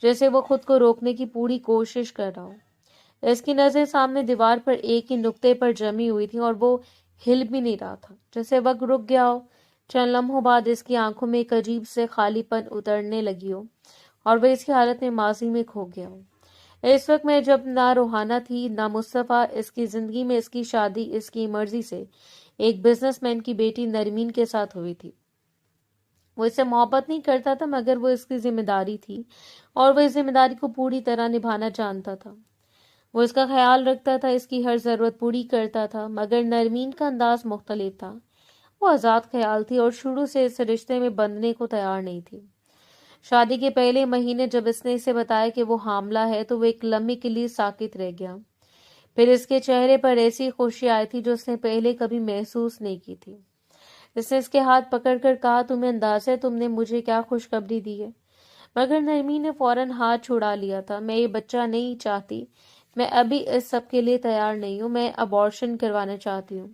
جیسے وہ خود کو روکنے کی پوری کوشش کر رہا ہو. اس کی نظریں سامنے دیوار پر ایک ہی نقطے پر جمی ہوئی تھیں اور وہ ہل بھی نہیں رہا تھا، جیسے وقت رک گیا ہو. چند لمحوں بعد اس کی آنکھوں میں ایک عجیب سے خالی پن اترنے لگی ہو اور وہ اس کی حالت میں ماضی میں کھو گیا ہو. اس وقت میں جب نہ روحانہ تھی نہ مصطفیٰ، اس کی زندگی میں اس کی شادی اس کی مرضی سے ایک بزنس مین کی بیٹی نرمین کے ساتھ ہوئی تھی. وہ اس سے محبت نہیں کرتا تھا مگر وہ اس کی ذمہ داری تھی اور وہ اس ذمہ داری کو پوری طرح نبھانا جانتا تھا. وہ اس کا خیال رکھتا تھا، اس کی ہر ضرورت پوری کرتا تھا. مگر نرمین کا انداز مختلف تھا. وہ آزاد خیال تھی اور شروع سے اس رشتے میں بندھنے کو تیار نہیں تھی. شادی کے پہلے مہینے جب اس نے اسے بتایا کہ وہ حاملہ ہے تو وہ ایک لمحے کے لیے ساکت رہ گیا. پھر اس کے چہرے پر ایسی خوشی آئی تھی جو اس نے پہلے کبھی محسوس نہیں کی تھی. اس نے اس کے ہاتھ پکڑ کر کہا، تمہیں اندازہ ہے تم نے مجھے کیا خوشخبری دی ہے؟ مگر نرمین نے فوراً ہاتھ چھڑا لیا تھا. میں یہ بچہ نہیں چاہتی، میں ابھی اس سب کے لیے تیار نہیں ہوں، میں ابارشن کروانا چاہتی ہوں.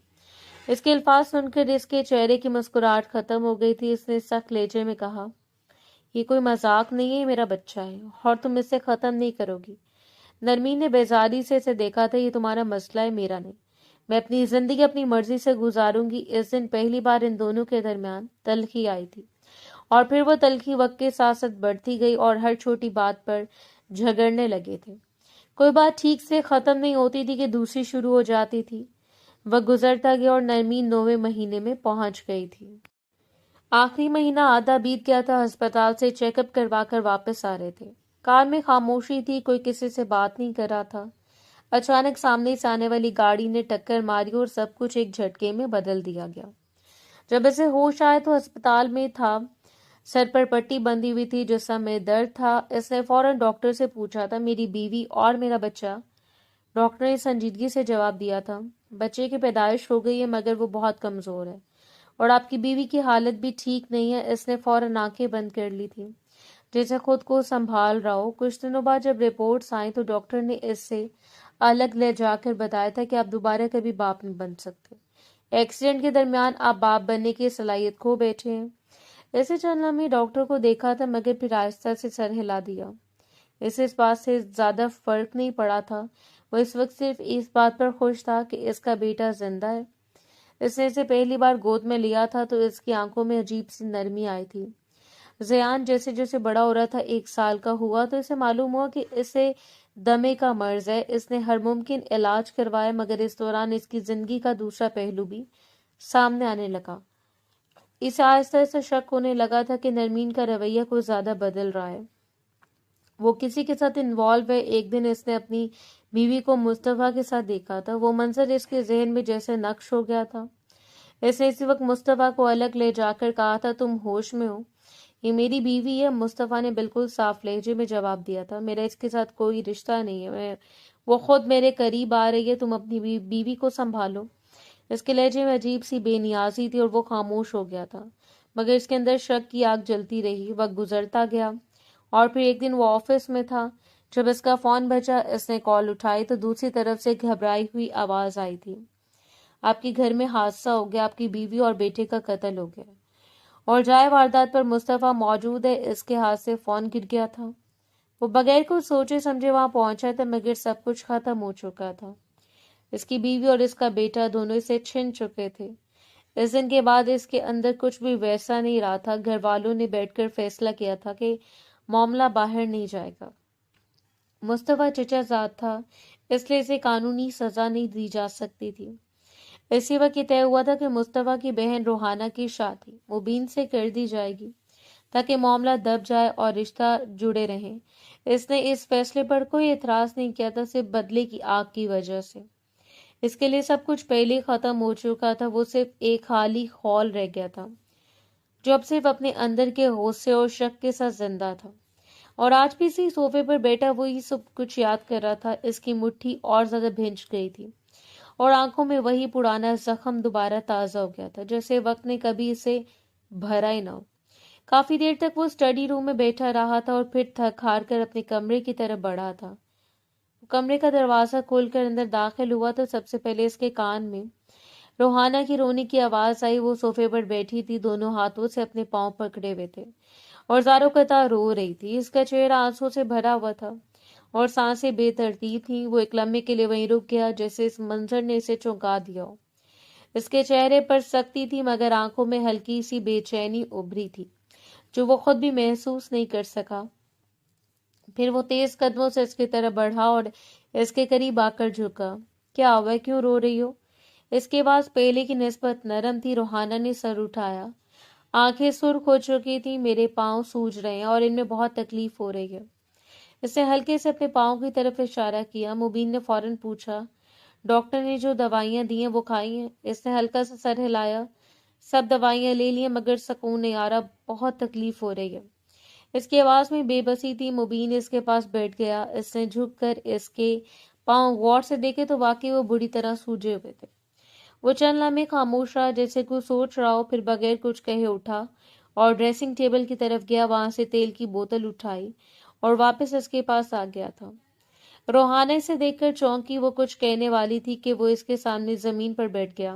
اس کے الفاظ سن کر اس کے چہرے کی مسکراہٹ ختم ہو گئی تھی. اس نے سخت لہجے میں کہا، یہ کوئی مذاق نہیں ہے، میرا بچہ ہے اور تم اسے ختم نہیں کرو گی. نرمین نے بیزاری سے اسے دیکھا تھا. یہ تمہارا مسئلہ ہے، میرا نہیں. میں اپنی زندگی اپنی مرضی سے گزاروں گی. اس دن پہلی بار ان دونوں کے درمیان تلخی آئی تھی اور پھر وہ تلخی وقت کے ساتھ ساتھ بڑھتی گئی اور ہر چھوٹی بات پر جھگڑنے لگے تھے. کوئی بات ٹھیک سے ختم نہیں ہوتی تھی کہ دوسری شروع ہو جاتی تھی. وقت گزرتا گیا اور نرمین 9ویں مہینے میں پہنچ گئی تھی. آخری مہینہ آدھا بیت گیا تھا. ہسپتال سے چیک اپ کروا کر واپس آ رہے تھے. کار میں خاموشی تھی، کوئی کسی سے بات نہیں کر رہا تھا. اچانک سامنے سے آنے والی گاڑی نے ٹکر ماری اور سب کچھ ایک جھٹکے میں بدل دیا گیا. جب اسے ہوش آئے تو ہسپتال میں تھا. سر پر پٹی بندھی ہوئی تھی، جسم میں درد تھا. اس نے فوراً ڈاکٹر سے پوچھا تھا، میری بیوی اور میرا بچہ؟ ڈاکٹر نے سنجیدگی سے جواب دیا تھا، بچے کی پیدائش ہو گئی ہے مگر وہ بہت کمزور ہے اور آپ کی بیوی کی حالت بھی ٹھیک نہیں ہے. اس نے فوراً آنکھیں بند کر لی تھی جیسے خود کو سنبھال رہا ہو. کچھ دنوں بعد جب رپورٹس آئیں تو ڈاکٹر نے اس سے الگ لے جا کر بتایا تھا کہ آپ دوبارہ کبھی باپ نہیں بن سکتے. ایکسیڈنٹ کے درمیان آپ باپ بننے کی صلاحیت کھو بیٹھے ہیں. اسے چند لمحے ڈاکٹر کو دیکھا تھا مگر پھر آہستہ سے سر ہلا دیا. اسے اس بات سے زیادہ فرق نہیں پڑا تھا. وہ اس وقت صرف اس بات پر خوش تھا کہ اس کا بیٹا زندہ ہے. اس نے اسے پہلی بار گود میں لیا تھا تو اس کی آنکھوں میں عجیب سی نرمی آئی تھی. زیان جیسے جیسے بڑا ہو رہا تھا، 1 سال کا ہوا تو اسے معلوم ہوا کہ اسے دمے کا مرض ہے. اس نے ہر ممکن علاج کروایا مگر اس دوران اس کی زندگی کا دوسرا پہلو بھی سامنے آنے لگا. اسے آہستہ آہستہ شک ہونے لگا تھا کہ نرمین کا رویہ کوئی زیادہ بدل رہا ہے. وہ کسی کے ساتھ انوالو ہے۔ ایک دن اس نے اپنی بیوی کو مصطفیٰ کے ساتھ دیکھا تھا۔ وہ منظر اس کے ذہن میں جیسے نقش ہو گیا تھا۔ اس نے اسی وقت مصطفیٰ کو الگ لے جا کر کہا تھا، تم ہوش میں ہو؟ یہ میری بیوی ہے، مصطفیٰ نے بالکل صاف لہجے میں جواب دیا تھا۔ میرا اس کے ساتھ کوئی رشتہ نہیں ہے، وہ خود میرے قریب آ رہی ہے، تم اپنی بیوی کو سنبھالو۔ اس کے لہجے میں عجیب سی بے نیازی تھی اور وہ خاموش ہو گیا تھا، مگر اس کے اندر شک کی آگ جلتی رہی۔ وقت گزرتا گیا اور پھر ایک دن وہ آفس میں تھا۔ جب اس کا فون بجا، اس نے کال اٹھائی تو دوسری طرف سے گھبرائی ہوئی آواز آئی تھی، آپ کے گھر میں حادثہ ہو گیا، آپ کی بیوی اور بیٹے کا قتل ہو گیا اور جائے واردات پر مصطفیٰ موجود ہے۔ اس کے ہاتھ سے فون گر گیا تھا۔ وہ بغیر کچھ سوچے سمجھے وہاں پہنچا تھا، مگر سب کچھ ختم ہو چکا تھا۔ اس کی بیوی اور اس کا بیٹا دونوں اسے چھن چکے تھے۔ اس دن کے بعد اس کے اندر کچھ بھی ویسا نہیں رہا تھا۔ گھر والوں نے بیٹھ کر فیصلہ کیا تھا کہ معاملہ باہر نہیں جائے گا۔ مصطفیٰ چچا زاد تھا، اس لیے اسے قانونی سزا نہیں دی جا سکتی تھی۔ اسی وقت یہ طے ہوا تھا کہ مصطفیٰ کی بہن روحانہ کی شادی مبین سے کر دی جائے گی تاکہ معاملہ دب جائے اور رشتہ جڑے رہیں۔ اس نے اس فیصلے پر کوئی اعتراض نہیں کیا تھا، صرف بدلے کی آگ کی وجہ سے۔ اس کے لیے سب کچھ پہلے ختم ہو چکا تھا، وہ صرف ایک خالی خول رہ گیا تھا جو اب صرف اپنے اندر کے غصے اور شک کے ساتھ زندہ تھا، اور آج بھی اسی صوفے پر بیٹھا وہی سب کچھ یاد کر رہا تھا۔ اس کی مٹھی اور زیادہ بھینچ گئی تھی اور آنکھوں میں وہی پرانا زخم دوبارہ تازہ ہو گیا تھا، جیسے وقت نے کبھی اسے بھرا ہی نہ ہو۔ کافی دیر تک وہ اسٹڈی روم میں بیٹھا رہا تھا اور پھر تھک ہار کر اپنے کمرے کی طرف بڑھا تھا۔ کمرے کا دروازہ کھول کر اندر داخل ہوا تو سب سے پہلے اس کے کان میں روحانہ کی رونے کی آواز آئی۔ وہ صوفے پر بیٹھی تھی، دونوں ہاتھوں سے اپنے پاؤں پکڑے ہوئے تھے اور زاروں قطع رو رہی تھی۔ اس کا چہرہ آنسوں سے بھرا ہوا تھا اور سانسیں بے ترتیب تھیں۔ وہ ایک لمحے کے لیے وہیں رک گیا، جیسے اس منظر نے اسے چونکا دیا ہو۔ اس کے چہرے پر سختی تھی، مگر آنکھوں میں ہلکی سی بے چینی ابھری تھی جو وہ خود بھی محسوس نہیں کر سکا۔ پھر وہ تیز قدموں سے اس کی طرف بڑھا اور اس کے قریب آ کر جھکا۔ کیا ہوا، کیوں رو رہی ہو؟ اس کے آواز پہلے کی نسبت نرم تھی۔ روحانہ نے سر اٹھایا، آنکھیں سرخ ہو چکی تھی۔ میرے پاؤں سوج رہے ہیں اور ان میں بہت تکلیف ہو رہی ہے۔ اس نے ہلکے سے اپنے پاؤں کی طرف اشارہ کیا۔ مبین نے فوراً پوچھا، ڈاکٹر نے جو دوائیاں دی ہیں وہ کھائی ہیں؟ اس نے ہلکا سا سر ہلایا، سب دوائیاں لے لی ہیں مگر سکون نہیں آ رہا، بہت تکلیف ہو رہی ہے۔ اس کی آواز میں بے بسی تھی۔ مبین اس کے پاس بیٹھ گیا۔ اس نے جھک کر اس کے پاؤں غور سے دیکھے تو واقعی وہ بری طرح سوجے ہوئے تھے۔ وہ چند لمحے خاموش رہا، جیسے کوئی سوچ رہا ہو، پھر بغیر کچھ کہے اٹھا اور ڈریسنگ ٹیبل کی طرف گیا۔ وہاں سے تیل کی بوتل اٹھائی اور واپس اس کے پاس آ گیا تھا۔ روحانہ سے دیکھ کر چونکی، وہ کچھ کہنے والی تھی کہ وہ اس کے سامنے زمین پر بیٹھ گیا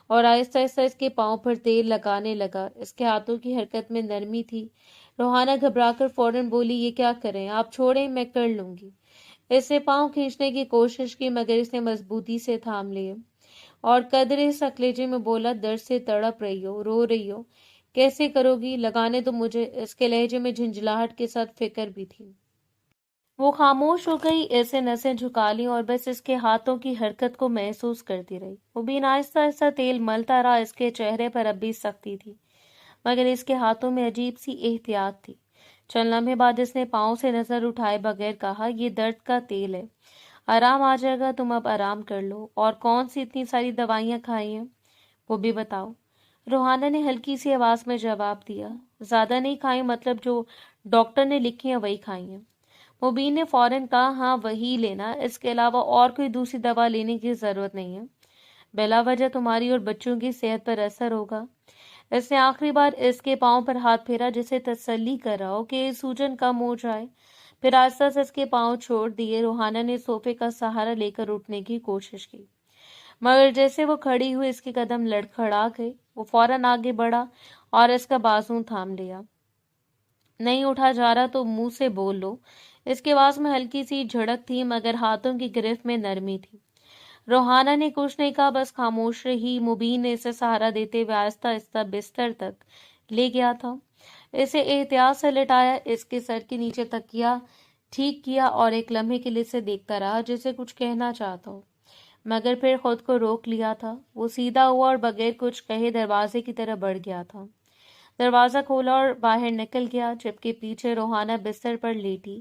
اور آہستہ آہستہ اس کے پاؤں پر تیل لگانے لگا۔ اس کے ہاتھوں کی حرکت میں نرمی تھی۔ روحانہ گھبرا کر فوراً بولی، یہ کیا کریں؟ آپ چھوڑیں، میں کر لوں گی۔ اس نے پاؤں کھینچنے کی کوشش کی مگر اس نے مضبوطی سے تھام لیے اور قدرے سخت لہجے میں بولا، درد سے تڑپ رہی ہو، رو رہی ہو، کیسے کرو گی؟ لگانے تو مجھے۔ اس کے لہجے میں جھنجھلاہٹ کے ساتھ فکر بھی تھی۔ وہ خاموش ہو گئی، ایسے نسیں جھکا لیں اور بس اس کے ہاتھوں کی حرکت کو محسوس کرتی رہی۔ مبین آہستہ آہستہ تیل ملتا رہا۔ اس کے چہرے پر اب بھی سختی تھی مگر اس کے ہاتھوں میں عجیب سی احتیاط تھی۔ چند لمحے بعد اس نے پاؤں سے نظر اٹھائے بغیر کہا، یہ درد کا تیل ہے، آرام آ جائے گا، تم اب آرام کر لو۔ اور کون سی اتنی ساری دوائیاں کھائی ہیں وہ بھی بتاؤ۔ روحانہ نے ہلکی سی آواز میں جواب دیا، زیادہ نہیں کھائی، مطلب جو ڈاکٹر نے لکھی ہیں وہی کھائی ہیں۔ مبین نے فوراً کہا، ہاں وہی لینا، اس کے علاوہ اور کوئی دوسری دوا لینے کی ضرورت نہیں ہے، بلا وجہ تمہاری اور بچوں کی صحت پر اثر ہوگا۔ اس نے آخری بار اس کے پاؤں پر ہاتھ پھیرا، جسے تسلی کر رہا ہو کہ سوجن کم ہو جائے، پھر آہستہ سے اس کے پاؤں چھوڑ دیے۔ روحانہ نے صوفے کا سہارا لے کر اٹھنے کی کوشش کی مگر جیسے وہ کھڑی ہوئی اس کے قدم لڑکھڑا گئے۔ وہ فوراً آگے بڑھا اور اس کا بازو تھام لیا۔ نہیں اٹھا جا رہا تو منہ سے بول لو۔ اس کی آواز میں ہلکی سی جھڑک تھی مگر ہاتھوں کی گرفت میں نرمی تھی۔ روحانہ نے کچھ نہیں کہا، بس خاموش رہی۔ مبین نے اسے سہارا دیتے ہوئے آہستہ آہستہ بستر تک لے گیا تھا، اسے احتیاط سے لٹایا، اس کے سر کے نیچے تکیا ٹھیک کیا اور ایک لمحے کے لیے اسے دیکھتا رہا جیسے کچھ کہنا چاہتا ہو، مگر پھر خود کو روک لیا تھا۔ وہ سیدھا ہوا اور بغیر کچھ کہے دروازے کی طرف بڑھ گیا تھا۔ دروازہ کھولا اور باہر نکل گیا، جبکہ پیچھے روحانہ بستر پر لیٹی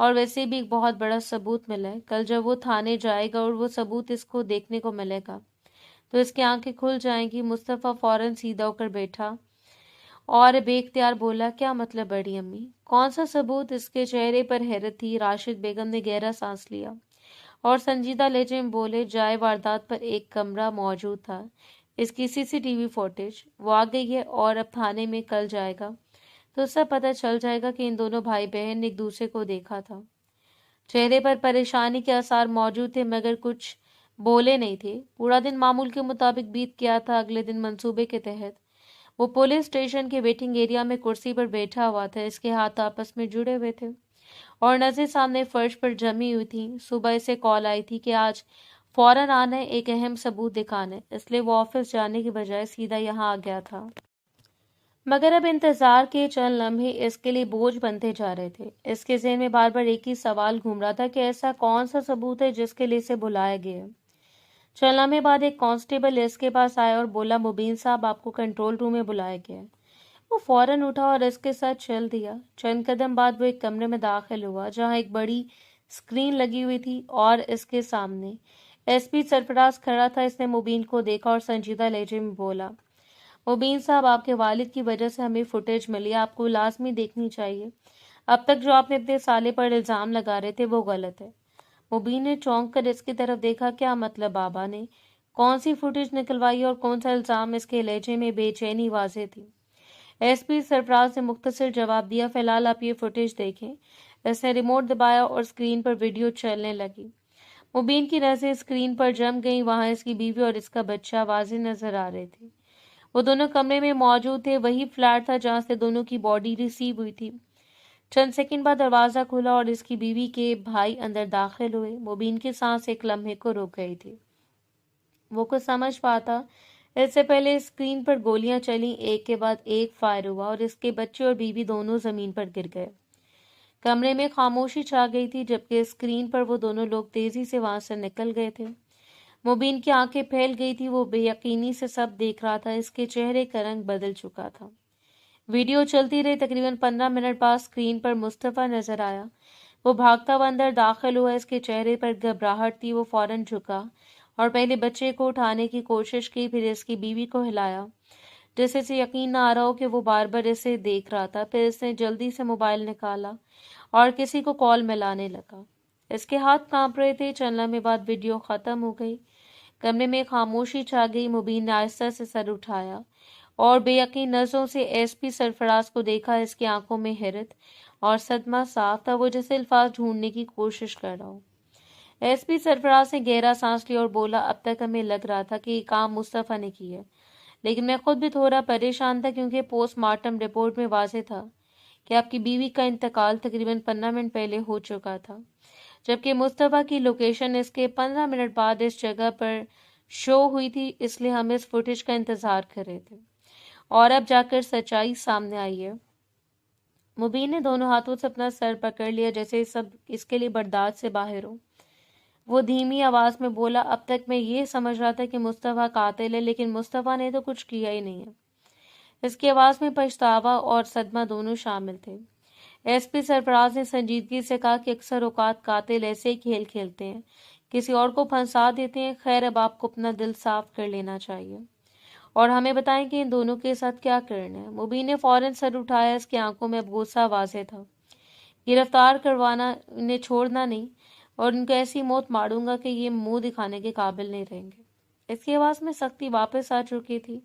اور ویسے بھی ایک بہت بڑا ثبوت ملا ہے. کل جب وہ تھانے جائے گا اور وہ ثبوت اس کو دیکھنے کو ملے گا تو اس کی آنکھیں کھل جائیں گی. مصطفیٰ فوراً سیدھا ہو کر بیٹھا اور بے اختیار بولا, کیا مطلب بڑی امی؟ کون سا ثبوت؟ اس کے چہرے پر حیرت تھی. راشد بیگم نے گہرا سانس لیا اور سنجیدہ لہجے میں بولے, جائے واردات پر ایک کمرہ موجود تھا, اس کی CCTV فوٹیج وہ آ گئی ہے اور اب تھانے میں کل جائے گا تو سب پتہ چل جائے گا کہ ان دونوں بھائی بہن نے ایک دوسرے کو دیکھا تھا. چہرے پر پریشانی کے آثار موجود تھے مگر کچھ بولے نہیں تھے. پورا دن معمول کے مطابق بیت گیا تھا. اگلے دن منصوبے کے تحت وہ پولیس اسٹیشن کے ویٹنگ ایریا میں کرسی پر بیٹھا ہوا تھا. اس کے ہاتھ آپس میں جڑے ہوئے تھے اور نظریں سامنے فرش پر جمی ہوئی تھیں. صبح اسے کال آئی تھی کہ آج فوراً آنا ہے, ایک اہم ثبوت دکھانا ہے. اس لیے وہ آفس جانے کی بجائے سیدھا یہاں آ گیا تھا. مگر اب انتظار کے چند لمحے اس کے لیے بوجھ بنتے جا رہے تھے. اس کے ذہن میں بار بار ایک ہی سوال گھوم رہا تھا کہ ایسا کون سا ثبوت ہے جس کے لیے اسے بلایا گیا. چند لمحے بعد ایک کانسٹیبل اس کے پاس آیا اور بولا, مبین صاحب آپ کو کنٹرول روم میں بلایا گیا ہے. وہ فوراً اٹھا اور اس کے ساتھ چل دیا. چند قدم بعد وہ ایک کمرے میں داخل ہوا جہاں ایک بڑی اسکرین لگی ہوئی تھی اور اس کے سامنے SP سرفراز کھڑا تھا. اس نے مبین کو دیکھا اور سنجیدہ لہجے میں بولا, مبین صاحب آپ کے والد کی وجہ سے ہمیں فوٹیج ملی, آپ کو لازمی دیکھنی چاہیے. اب تک جو آپ نے اپنے سالے پر الزام لگا رہے تھے وہ غلط ہے. مبین نے چونک کر اس کی طرف دیکھا. کیا مطلب بابا نے کون سی فوٹیج نکلوائی اور کون سا الزام؟ اس کے لہجے میں بے چینی واضح تھی. SP سرفراز نے مختصر جواب دیا, فی الحال آپ یہ فوٹیج دیکھیں. اس نے ریموٹ دبایا اور اسکرین پر ویڈیو چلنے لگی. مبین کی نظریں اسکرین پر جم گئیں. وہاں اس کی بیوی اور اس کا بچہ واضح نظر آ رہے تھے. وہ دونوں کمرے میں موجود تھے. وہی فلیٹ تھا جہاں سے دونوں کی باڈی ریسیو ہوئی تھی. چند سیکنڈ بعد دروازہ کھلا اور اس کی بیوی کے بھائی اندر داخل ہوئے. مبین کی سانس ایک لمحے کو رک گئی تھی. وہ کچھ سمجھ پاتا اس سے پہلے اسکرین پر گولیاں چلیں, ایک کے بعد ایک فائر ہوا اور اس کے بچے اور بیوی دونوں زمین پر گر گئے. کمرے میں خاموشی چھا گئی تھی جبکہ اسکرین پر وہ دونوں لوگ تیزی سے وہاں سے نکل گئے تھے. مبین کی آنکھیں پھیل گئی تھی. وہ بے یقینی سے سب دیکھ رہا تھا. اس کے چہرے کا رنگ بدل چکا تھا. ویڈیو چلتی رہی. تقریباً 15 منٹ بعد اسکرین پر مصطفیٰ نظر آیا. وہ بھاگتا ہوا اندر داخل ہوا. اس کے چہرے پر گھبراہٹ تھی. وہ فوراً جھکا اور پہلے بچے کو اٹھانے کی کوشش کی, پھر اس کی بیوی کو ہلایا جیسے اسے یقین نہ آ رہا ہو کہ وہ بار بار اسے دیکھ رہا تھا. پھر اس نے جلدی سے موبائل نکالا اور کسی کو کال ملانے لگا. اس کے ہاتھ کانپ رہے تھے. چند لمحے بعد ویڈیو ختم ہو گئی. کمرے میں خاموشی چھا گئی. مبین نے آہستہ سے سر اٹھایا اور بے یقین نظروں سے SP سرفراز کو دیکھا. اس کی آنکھوں میں حیرت اور صدمہ صاف تھا. وہ جیسے الفاظ ڈھونڈنے کی کوشش کر رہا ہو. SP سرفراز نے گہرا سانس لیا اور بولا, اب تک ہمیں لگ رہا تھا کہ یہ کام مصطفیٰ نے کیا ہے, لیکن میں خود بھی تھوڑا پریشان تھا کیونکہ پوسٹ مارٹم رپورٹ میں واضح تھا کہ آپ کی بیوی کا انتقال تقریباً 15 منٹ پہلے ہو چکا تھا, جبکہ مصطفیٰ کی لوکیشن اس کے 15 منٹ بعد اس جگہ پر شو ہوئی تھی. اس لیے ہم اس فوٹیج کا انتظار کر رہے تھے اور اب جا کر سچائی سامنے آئی ہے. مبین نے دونوں ہاتھوں سے اپنا سر پکڑ لیا جیسے سب اس کے لیے برداشت سے باہر ہو. وہ دھیمی آواز میں بولا, اب تک میں یہ سمجھ رہا تھا کہ مصطفیٰ قاتل ہے, لیکن مصطفیٰ نے تو کچھ کیا ہی نہیں ہے. اس کی آواز میں پچھتاوا اور صدمہ دونوں شامل تھے. SP سرفراز نے سنجیدگی سے کہا کہ اکثر اوقات قاتل ایسے ہی کھیل کھیلتے ہیں, کسی اور کو پھنسا دیتے ہیں. خیر اب آپ کو اپنا دل صاف کر لینا چاہیے اور ہمیں بتائیں کہ ان دونوں کے ساتھ کیا کرنا ہے. مبین نے فوراً سر اٹھایا. اس کی آنکھوں میں اب غصہ واضح تھا. گرفتار کروانا, انہیں چھوڑنا نہیں اور ان کو ایسی موت ماروں گا کہ یہ منہ دکھانے کے قابل نہیں رہیں گے. اس کی آواز میں سختی واپس آ چکی تھی.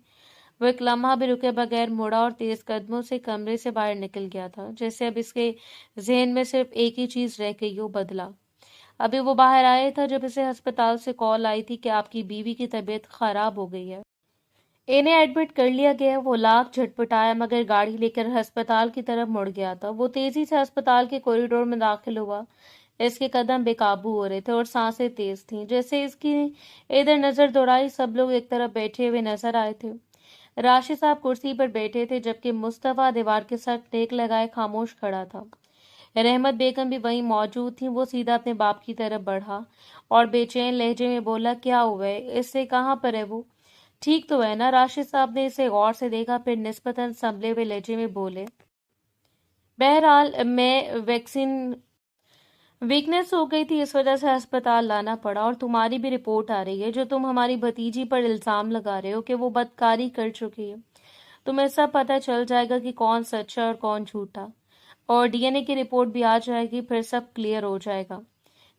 وہ ایک لمحہ بھی رکے بغیر مڑا اور تیز قدموں سے کمرے سے باہر نکل گیا تھا, جیسے اب اس کے ذہن میں صرف ایک ہی چیز رہ گئی ہو, بدلا. ابھی وہ باہر آیا تھا جب اسے ہسپتال سے کال آئی تھی کہ آپ کی بیوی کی طبیعت خراب ہو گئی ہے, انہیں ایڈمٹ کر لیا گیا. وہ لاکھ جھٹپٹایا مگر گاڑی لے کر ہسپتال کی طرف مڑ گیا تھا. وہ تیزی سے ہسپتال کے کوریڈور میں داخل ہوا. اس کے قدم بے قابو ہو رہے تھے اور سانسیں تیز تھیں. جیسے اس کی ادھر نظر دوڑائی, سب لوگ ایک طرف بیٹھے ہوئے نظر آئے تھے. راشد صاحب کرسی پر بیٹھے تھے جبکہ مصطفیٰ دیوار کے ساتھ ٹیک لگائے خاموش کھڑا تھا. رحمت بیگم بھی وہیں موجود تھیں. وہ سیدھا اپنے باپ کی طرف بڑھا اور بے چین لہجے میں بولا, کیا ہوا ہے, اس سے کہاں پر ہے وہ, ٹھیک تو ہے نا؟ راشد صاحب نے اسے غور سے دیکھا, پھر نسبتاً سنبھلے ہوئے لہجے میں بولے, بہرحال میں ویکسین ویکنیس ہو گئی تھی، اس وجہ سے ہسپتال لانا پڑا، اور تمہاری بھی رپورٹ آ رہی ہے جو تم ہماری بھتیجی پر الزام لگا رہے ہو کہ وہ بدکاری کر چکی ہے۔ تمہیں سب پتہ چل جائے گا کہ کون سچا اور کون جھوٹا، اور ڈی این اے کی رپورٹ بھی آ جائے گی، پھر سب کلیئر ہو جائے گا۔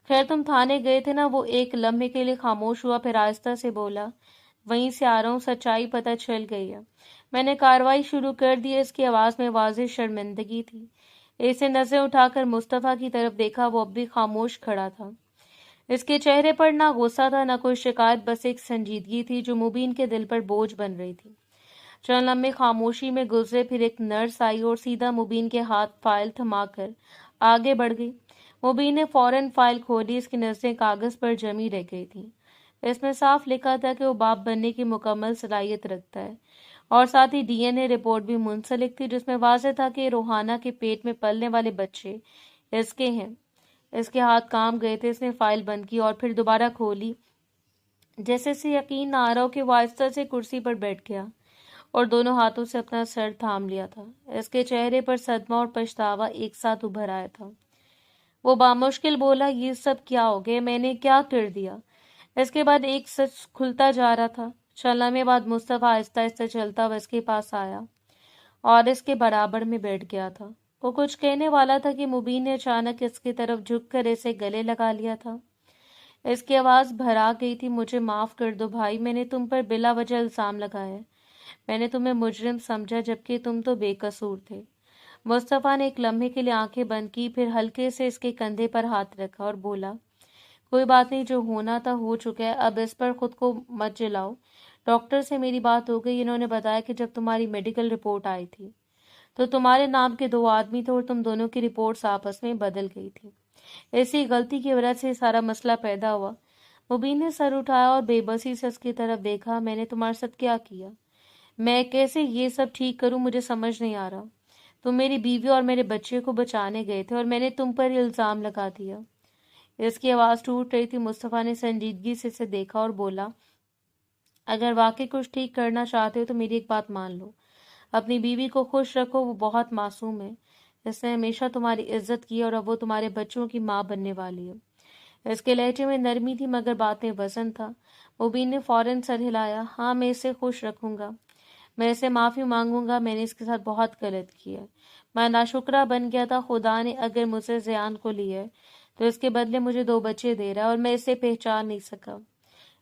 خیر تم تھانے گئے تھے نا؟ وہ ایک لمحے کے لیے خاموش ہوا، پھر آہستہ سے بولا، وہیں سے آ رہا ہوں، سچائی پتہ چل گئی ہے، میں نے کارروائی شروع کر دی ہے۔ اس کی آواز میں واضح شرمندگی تھی۔ اس نے نظریں اٹھا کر مصطفیٰ کی طرف دیکھا، وہ اب بھی خاموش کھڑا تھا۔ اس کے چہرے پر نہ غصہ تھا نہ کوئی شکایت، بس ایک سنجیدگی تھی جو مبین کے دل پر بوجھ بن رہی تھی۔ چند لمحے خاموشی میں گزرے، پھر ایک نرس آئی اور سیدھا مبین کے ہاتھ فائل تھما کر آگے بڑھ گئی۔ مبین نے فوراً فائل کھولی، اس کی نظریں کاغذ پر جمی رہ گئی تھیں۔ اس میں صاف لکھا تھا کہ وہ باپ بننے کی مکمل صلاحیت رکھتا ہے، اور ساتھ ہی ڈی این اے رپورٹ بھی منسلک تھی جس میں واضح تھا کہ روحانہ کے پیٹ میں پلنے والے بچے اس کے ہیں۔ اس کے ہاتھ کام گئے تھے۔ اس نے فائل بند کی اور پھر دوبارہ کھولی، جیسے اسے یقین نہ آ رہا ہو کہ وہ آہستہ سے کرسی پر بیٹھ گیا اور دونوں ہاتھوں سے اپنا سر تھام لیا تھا۔ اس کے چہرے پر صدمہ اور پچھتاوا ایک ساتھ ابھر آیا تھا۔ وہ بامشکل بولا، یہ سب کیا ہو گیا؟ میں نے کیا کر دیا؟ اس کے بعد ایک سچ کھلتا جا رہا تھا۔ چند لمحے بعد مصطفیٰ آہستہ آہستہ چلتا ہوا اس کے پاس آیا اور اس کے برابر میں بیٹھ گیا تھا۔ وہ کچھ کہنے والا تھا کہ مبین نے اچانک اس کی طرف جھک کر اسے گلے لگا لیا تھا۔ اس کی آواز بھرا گئی تھی، مجھے معاف کر دو بھائی، میں نے تم پر بلا وجہ الزام لگایا، میں نے تمہیں مجرم سمجھا جبکہ تم تو بے قصور تھے۔ مصطفیٰ نے ایک لمحے کے لیے آنکھیں بند کی، پھر ہلکے سے اس کے کندھے پر ہاتھ رکھا اور بولا، کوئی بات نہیں، جو ہونا تھا ہو چکا ہے، اب اس پر خود کو مت جلاؤ۔ ڈاکٹر سے میری بات ہو گئی، انہوں نے بتایا کہ جب تمہاری میڈیکل رپورٹ آئی تھی تو تمہارے نام کے 2 آدمی تھے اور تم دونوں کی رپورٹس آپس میں بدل گئی تھی۔ اسی غلطی کی وجہ سے سارا مسئلہ پیدا ہوا۔ مبین نے سر اٹھایا اور بے بسی سے اس کی طرف دیکھا۔ میں نے تمہارے ساتھ کیا کیا؟ میں کیسے یہ سب ٹھیک کروں؟ مجھے سمجھ نہیں آ رہا۔ تم میری بیوی اور میرے بچے کو بچانے گئے تھے اور میں نے تم پر الزام لگا دیا۔ اس کی آواز ٹوٹ رہی تھی۔ مصطفیٰ نے سنجیدگی سے اسے دیکھا اور بولا، اگر واقعی کچھ ٹھیک کرنا چاہتے ہو تو میری ایک بات مان لو، اپنی بیوی کو خوش رکھو، وہ بہت معصوم ہے، اس نے ہمیشہ تمہاری عزت کی اور اب وہ تمہارے بچوں کی ماں بننے والی ہے۔ اس کے لہجے میں نرمی تھی مگر بات میں وزن تھا۔ مبین نے فوراً سر ہلایا، ہاں میں اسے خوش رکھوں گا، میں اسے معافی مانگوں گا، میں نے اس کے ساتھ بہت غلط کیا ہے، میں ناشکرہ بن گیا تھا، خدا نے اگر مجھے زیان کو لیا ہے تو اس کے بدلے مجھے 2 بچے دے رہا ہے اور میں اسے پہچان نہیں سکا۔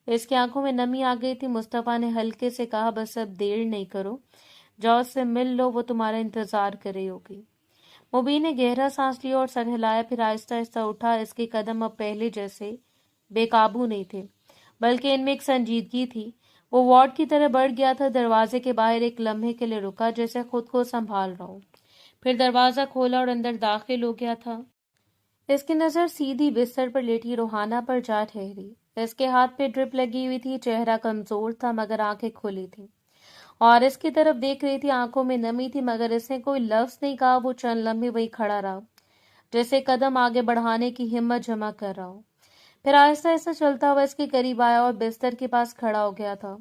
اس کی آنکھوں میں نمی آ گئی تھی۔ مصطفیٰ نے ہلکے سے کہا، بس اب دیر نہیں کرو، جاؤ اس سے مل لو، وہ تمہارا انتظار کر رہی ہوگی۔ مبین نے گہرا سانس لیا اور سر ہلایا، پھر آہستہ آہستہ اٹھا۔ اس کے قدم اب پہلے جیسے بے قابو نہیں تھے بلکہ ان میں ایک سنجیدگی تھی۔ وہ وارڈ کی طرح بڑھ گیا تھا، دروازے کے باہر ایک لمحے کے لیے رکا جیسے خود کو سنبھال رہا ہو، پھر دروازہ کھولا اور اندر داخل ہو گیا تھا۔ اس کی نظر سیدھی بستر پر لیٹی روحانہ پر جا ٹھہری۔ اس کے ہاتھ پہ ڈرپ لگی ہوئی تھی، چہرہ کمزور تھا مگر آنکھیں کھلی تھی اور اس کی طرف دیکھ رہی تھی۔ آنکھوں میں نمی تھی مگر اس نے کوئی لفظ نہیں کہا۔ وہ چند لمحے وہی کھڑا رہا جیسے قدم آگے بڑھانے کی ہمت جمع کر رہا ہو، پھر آہستہ آہستہ چلتا ہوا اس کے قریب آیا اور بستر کے پاس کھڑا ہو گیا تھا۔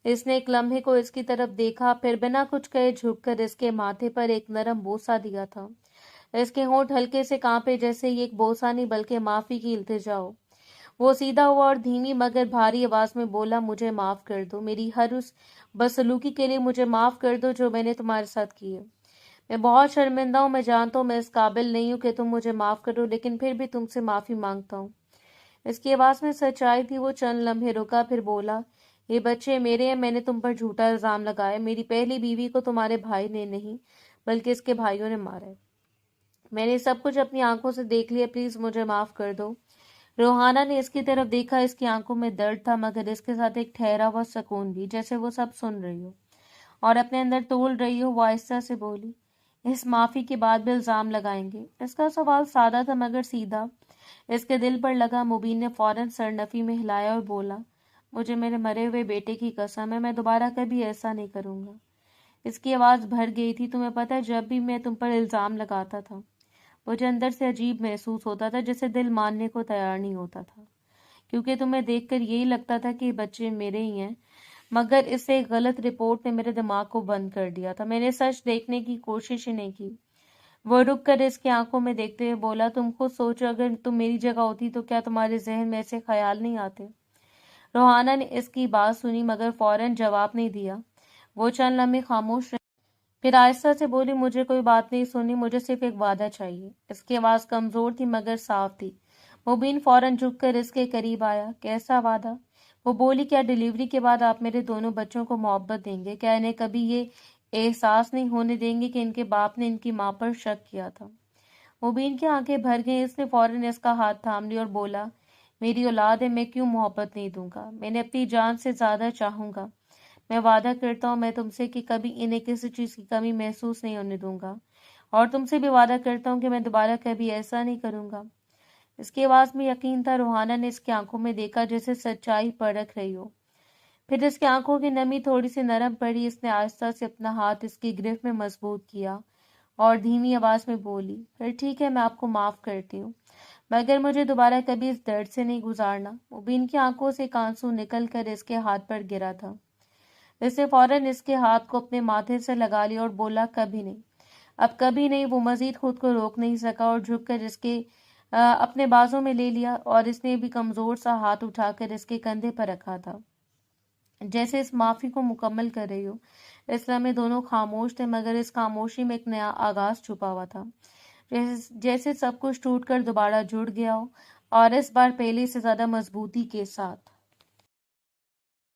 اس نے ایک لمحے کو اس کی طرف دیکھا، پھر بنا کچھ کہے جھک کر اس کے ماتھے پر ایک نرم بوسہ دیا تھا۔ اس کے ہونٹ ہلکے سے کانپے جیسے یہ ایک بوسہ نہیں بلکہ معافی کی التجا ہو۔ وہ سیدھا ہوا اور دھیمی مگر بھاری آواز میں بولا، مجھے معاف کر دو، میری ہر اس بدسلوکی کے لیے مجھے معاف کر دو جو میں نے تمہارے ساتھ کی ہے۔ میں بہت شرمندہ ہوں، میں جانتا ہوں میں اس قابل نہیں ہوں کہ تم مجھے معاف کرو، لیکن پھر بھی تم سے معافی مانگتا ہوں۔ اس کی آواز میں سچائی تھی۔ وہ چند لمحے رکا پھر بولا، یہ بچے میرے ہیں، میں نے تم پر جھوٹا الزام لگایا، میری پہلی بیوی کو تمہارے بھائی نے نہیں بلکہ اس کے بھائیوں نے مارا ہے، میں نے سب کچھ اپنی آنکھوں سے دیکھ لیا، پلیز مجھے معاف کر دو۔ روحانہ نے اس کی طرف دیکھا۔ اس کی آنکھوں میں درد تھا مگر اس کے ساتھ ایک ٹھہرا ہوا سکون بھی، جیسے وہ سب سن رہی ہو اور اپنے اندر تول رہی ہو۔ وہ آہستہ سے بولی، اس معافی کے بعد بھی الزام لگائیں گے؟ اس کا سوال سادہ تھا مگر سیدھا اس کے دل پر لگا۔ مبین نے فوراً سر نفی میں ہلایا اور بولا، مجھے میرے مرے ہوئے بیٹے کی قسم ہے، میں دوبارہ کبھی ایسا نہیں کروں گا۔ اس کی آواز بھر گئی تھی، تمہیں پتہ ہے جب بھی میں تم پر الزام لگاتا تھا مجھے اندر سے عجیب محسوس ہوتا تھا، جیسے دل ماننے کو تیار نہیں ہوتا تھا، کیونکہ تمہیں دیکھ کر یہی لگتا تھا کہ یہ بچے میرے ہی ہیں، مگر اس سے ایک غلط رپورٹ نے میرے دماغ کو بند کر دیا تھا، میں نے سچ دیکھنے کی کوشش ہی نہیں کی۔ وہ رک کر اس کی آنکھوں میں دیکھتے ہوئے بولا، تم خود سوچو، اگر تم میری جگہ ہوتی تو کیا تمہارے ذہن میں ایسے خیال نہیں آتے؟ روحانہ نے اس کی بات سنی مگر فوراً جواب نہیں دیا۔ وہ چند لمحے خاموش رہی، پھر آہستہ سے بولی، مجھے کوئی بات نہیں سننی، مجھے صرف ایک وعدہ چاہیے۔ اس کی آواز کمزور تھی مگر صاف تھی۔ مبین فوراً جھک کر اس کے قریب آیا۔ کیسا وعدہ؟ وہ بولی، کیا ڈیلیوری کے بعد آپ میرے دونوں بچوں کو محبت دیں گے؟ کیا انہیں کبھی یہ احساس نہیں ہونے دیں گے کہ ان کے باپ نے ان کی ماں پر شک کیا تھا؟ مبین کی آنکھیں بھر گئیں۔ اس نے فوراً اس کا ہاتھ تھام لیا اور بولا، میری اولاد ہے، میں کیوں محبت نہیں دوں گا؟ میں نے اپنی جان سے زیادہ چاہوں گا۔ میں وعدہ کرتا ہوں میں تم سے کہ کبھی انہیں کسی چیز کی کمی محسوس نہیں ہونے دوں گا، اور تم سے بھی وعدہ کرتا ہوں کہ میں دوبارہ کبھی ایسا نہیں کروں گا۔ اس کی آواز میں یقین تھا۔ روحانہ نے اس کی آنکھوں میں دیکھا جیسے سچائی پرکھ رہی ہو۔ پھر اس کی آنکھوں کی نمی تھوڑی سی نرم پڑی۔ اس نے آہستہ سے اپنا ہاتھ اس کی گرفت میں مضبوط کیا اور دھیمی آواز میں بولی، پھر ٹھیک ہے، میں آپ کو معاف کرتی ہوں، مگر مجھے دوبارہ کبھی اس درد سے نہیں گزارنا۔ مبین کی آنکھوں سے ایک آنسو نکل کر اس کے ہاتھ پر گرا تھا۔ اس نے فوراً اس کے ہاتھ کو اپنے ماتھے سے لگا لیا اور بولا، کبھی نہیں، اب کبھی نہیں۔ وہ مزید خود کو روک نہیں سکا اور جھک کر اس کے اپنے بازوں میں لے لیا، اور اس نے بھی کمزور سا ہاتھ اٹھا کر اس کے کندھے پر رکھا تھا، جیسے اس معافی کو مکمل کر رہی ہو۔ اس لمحے دونوں خاموش تھے مگر اس خاموشی میں ایک نیا آغاز چھپا ہوا تھا، جیسے سب کچھ ٹوٹ کر دوبارہ جڑ گیا ہو، اور اس بار پہلے سے زیادہ مضبوطی کے ساتھ۔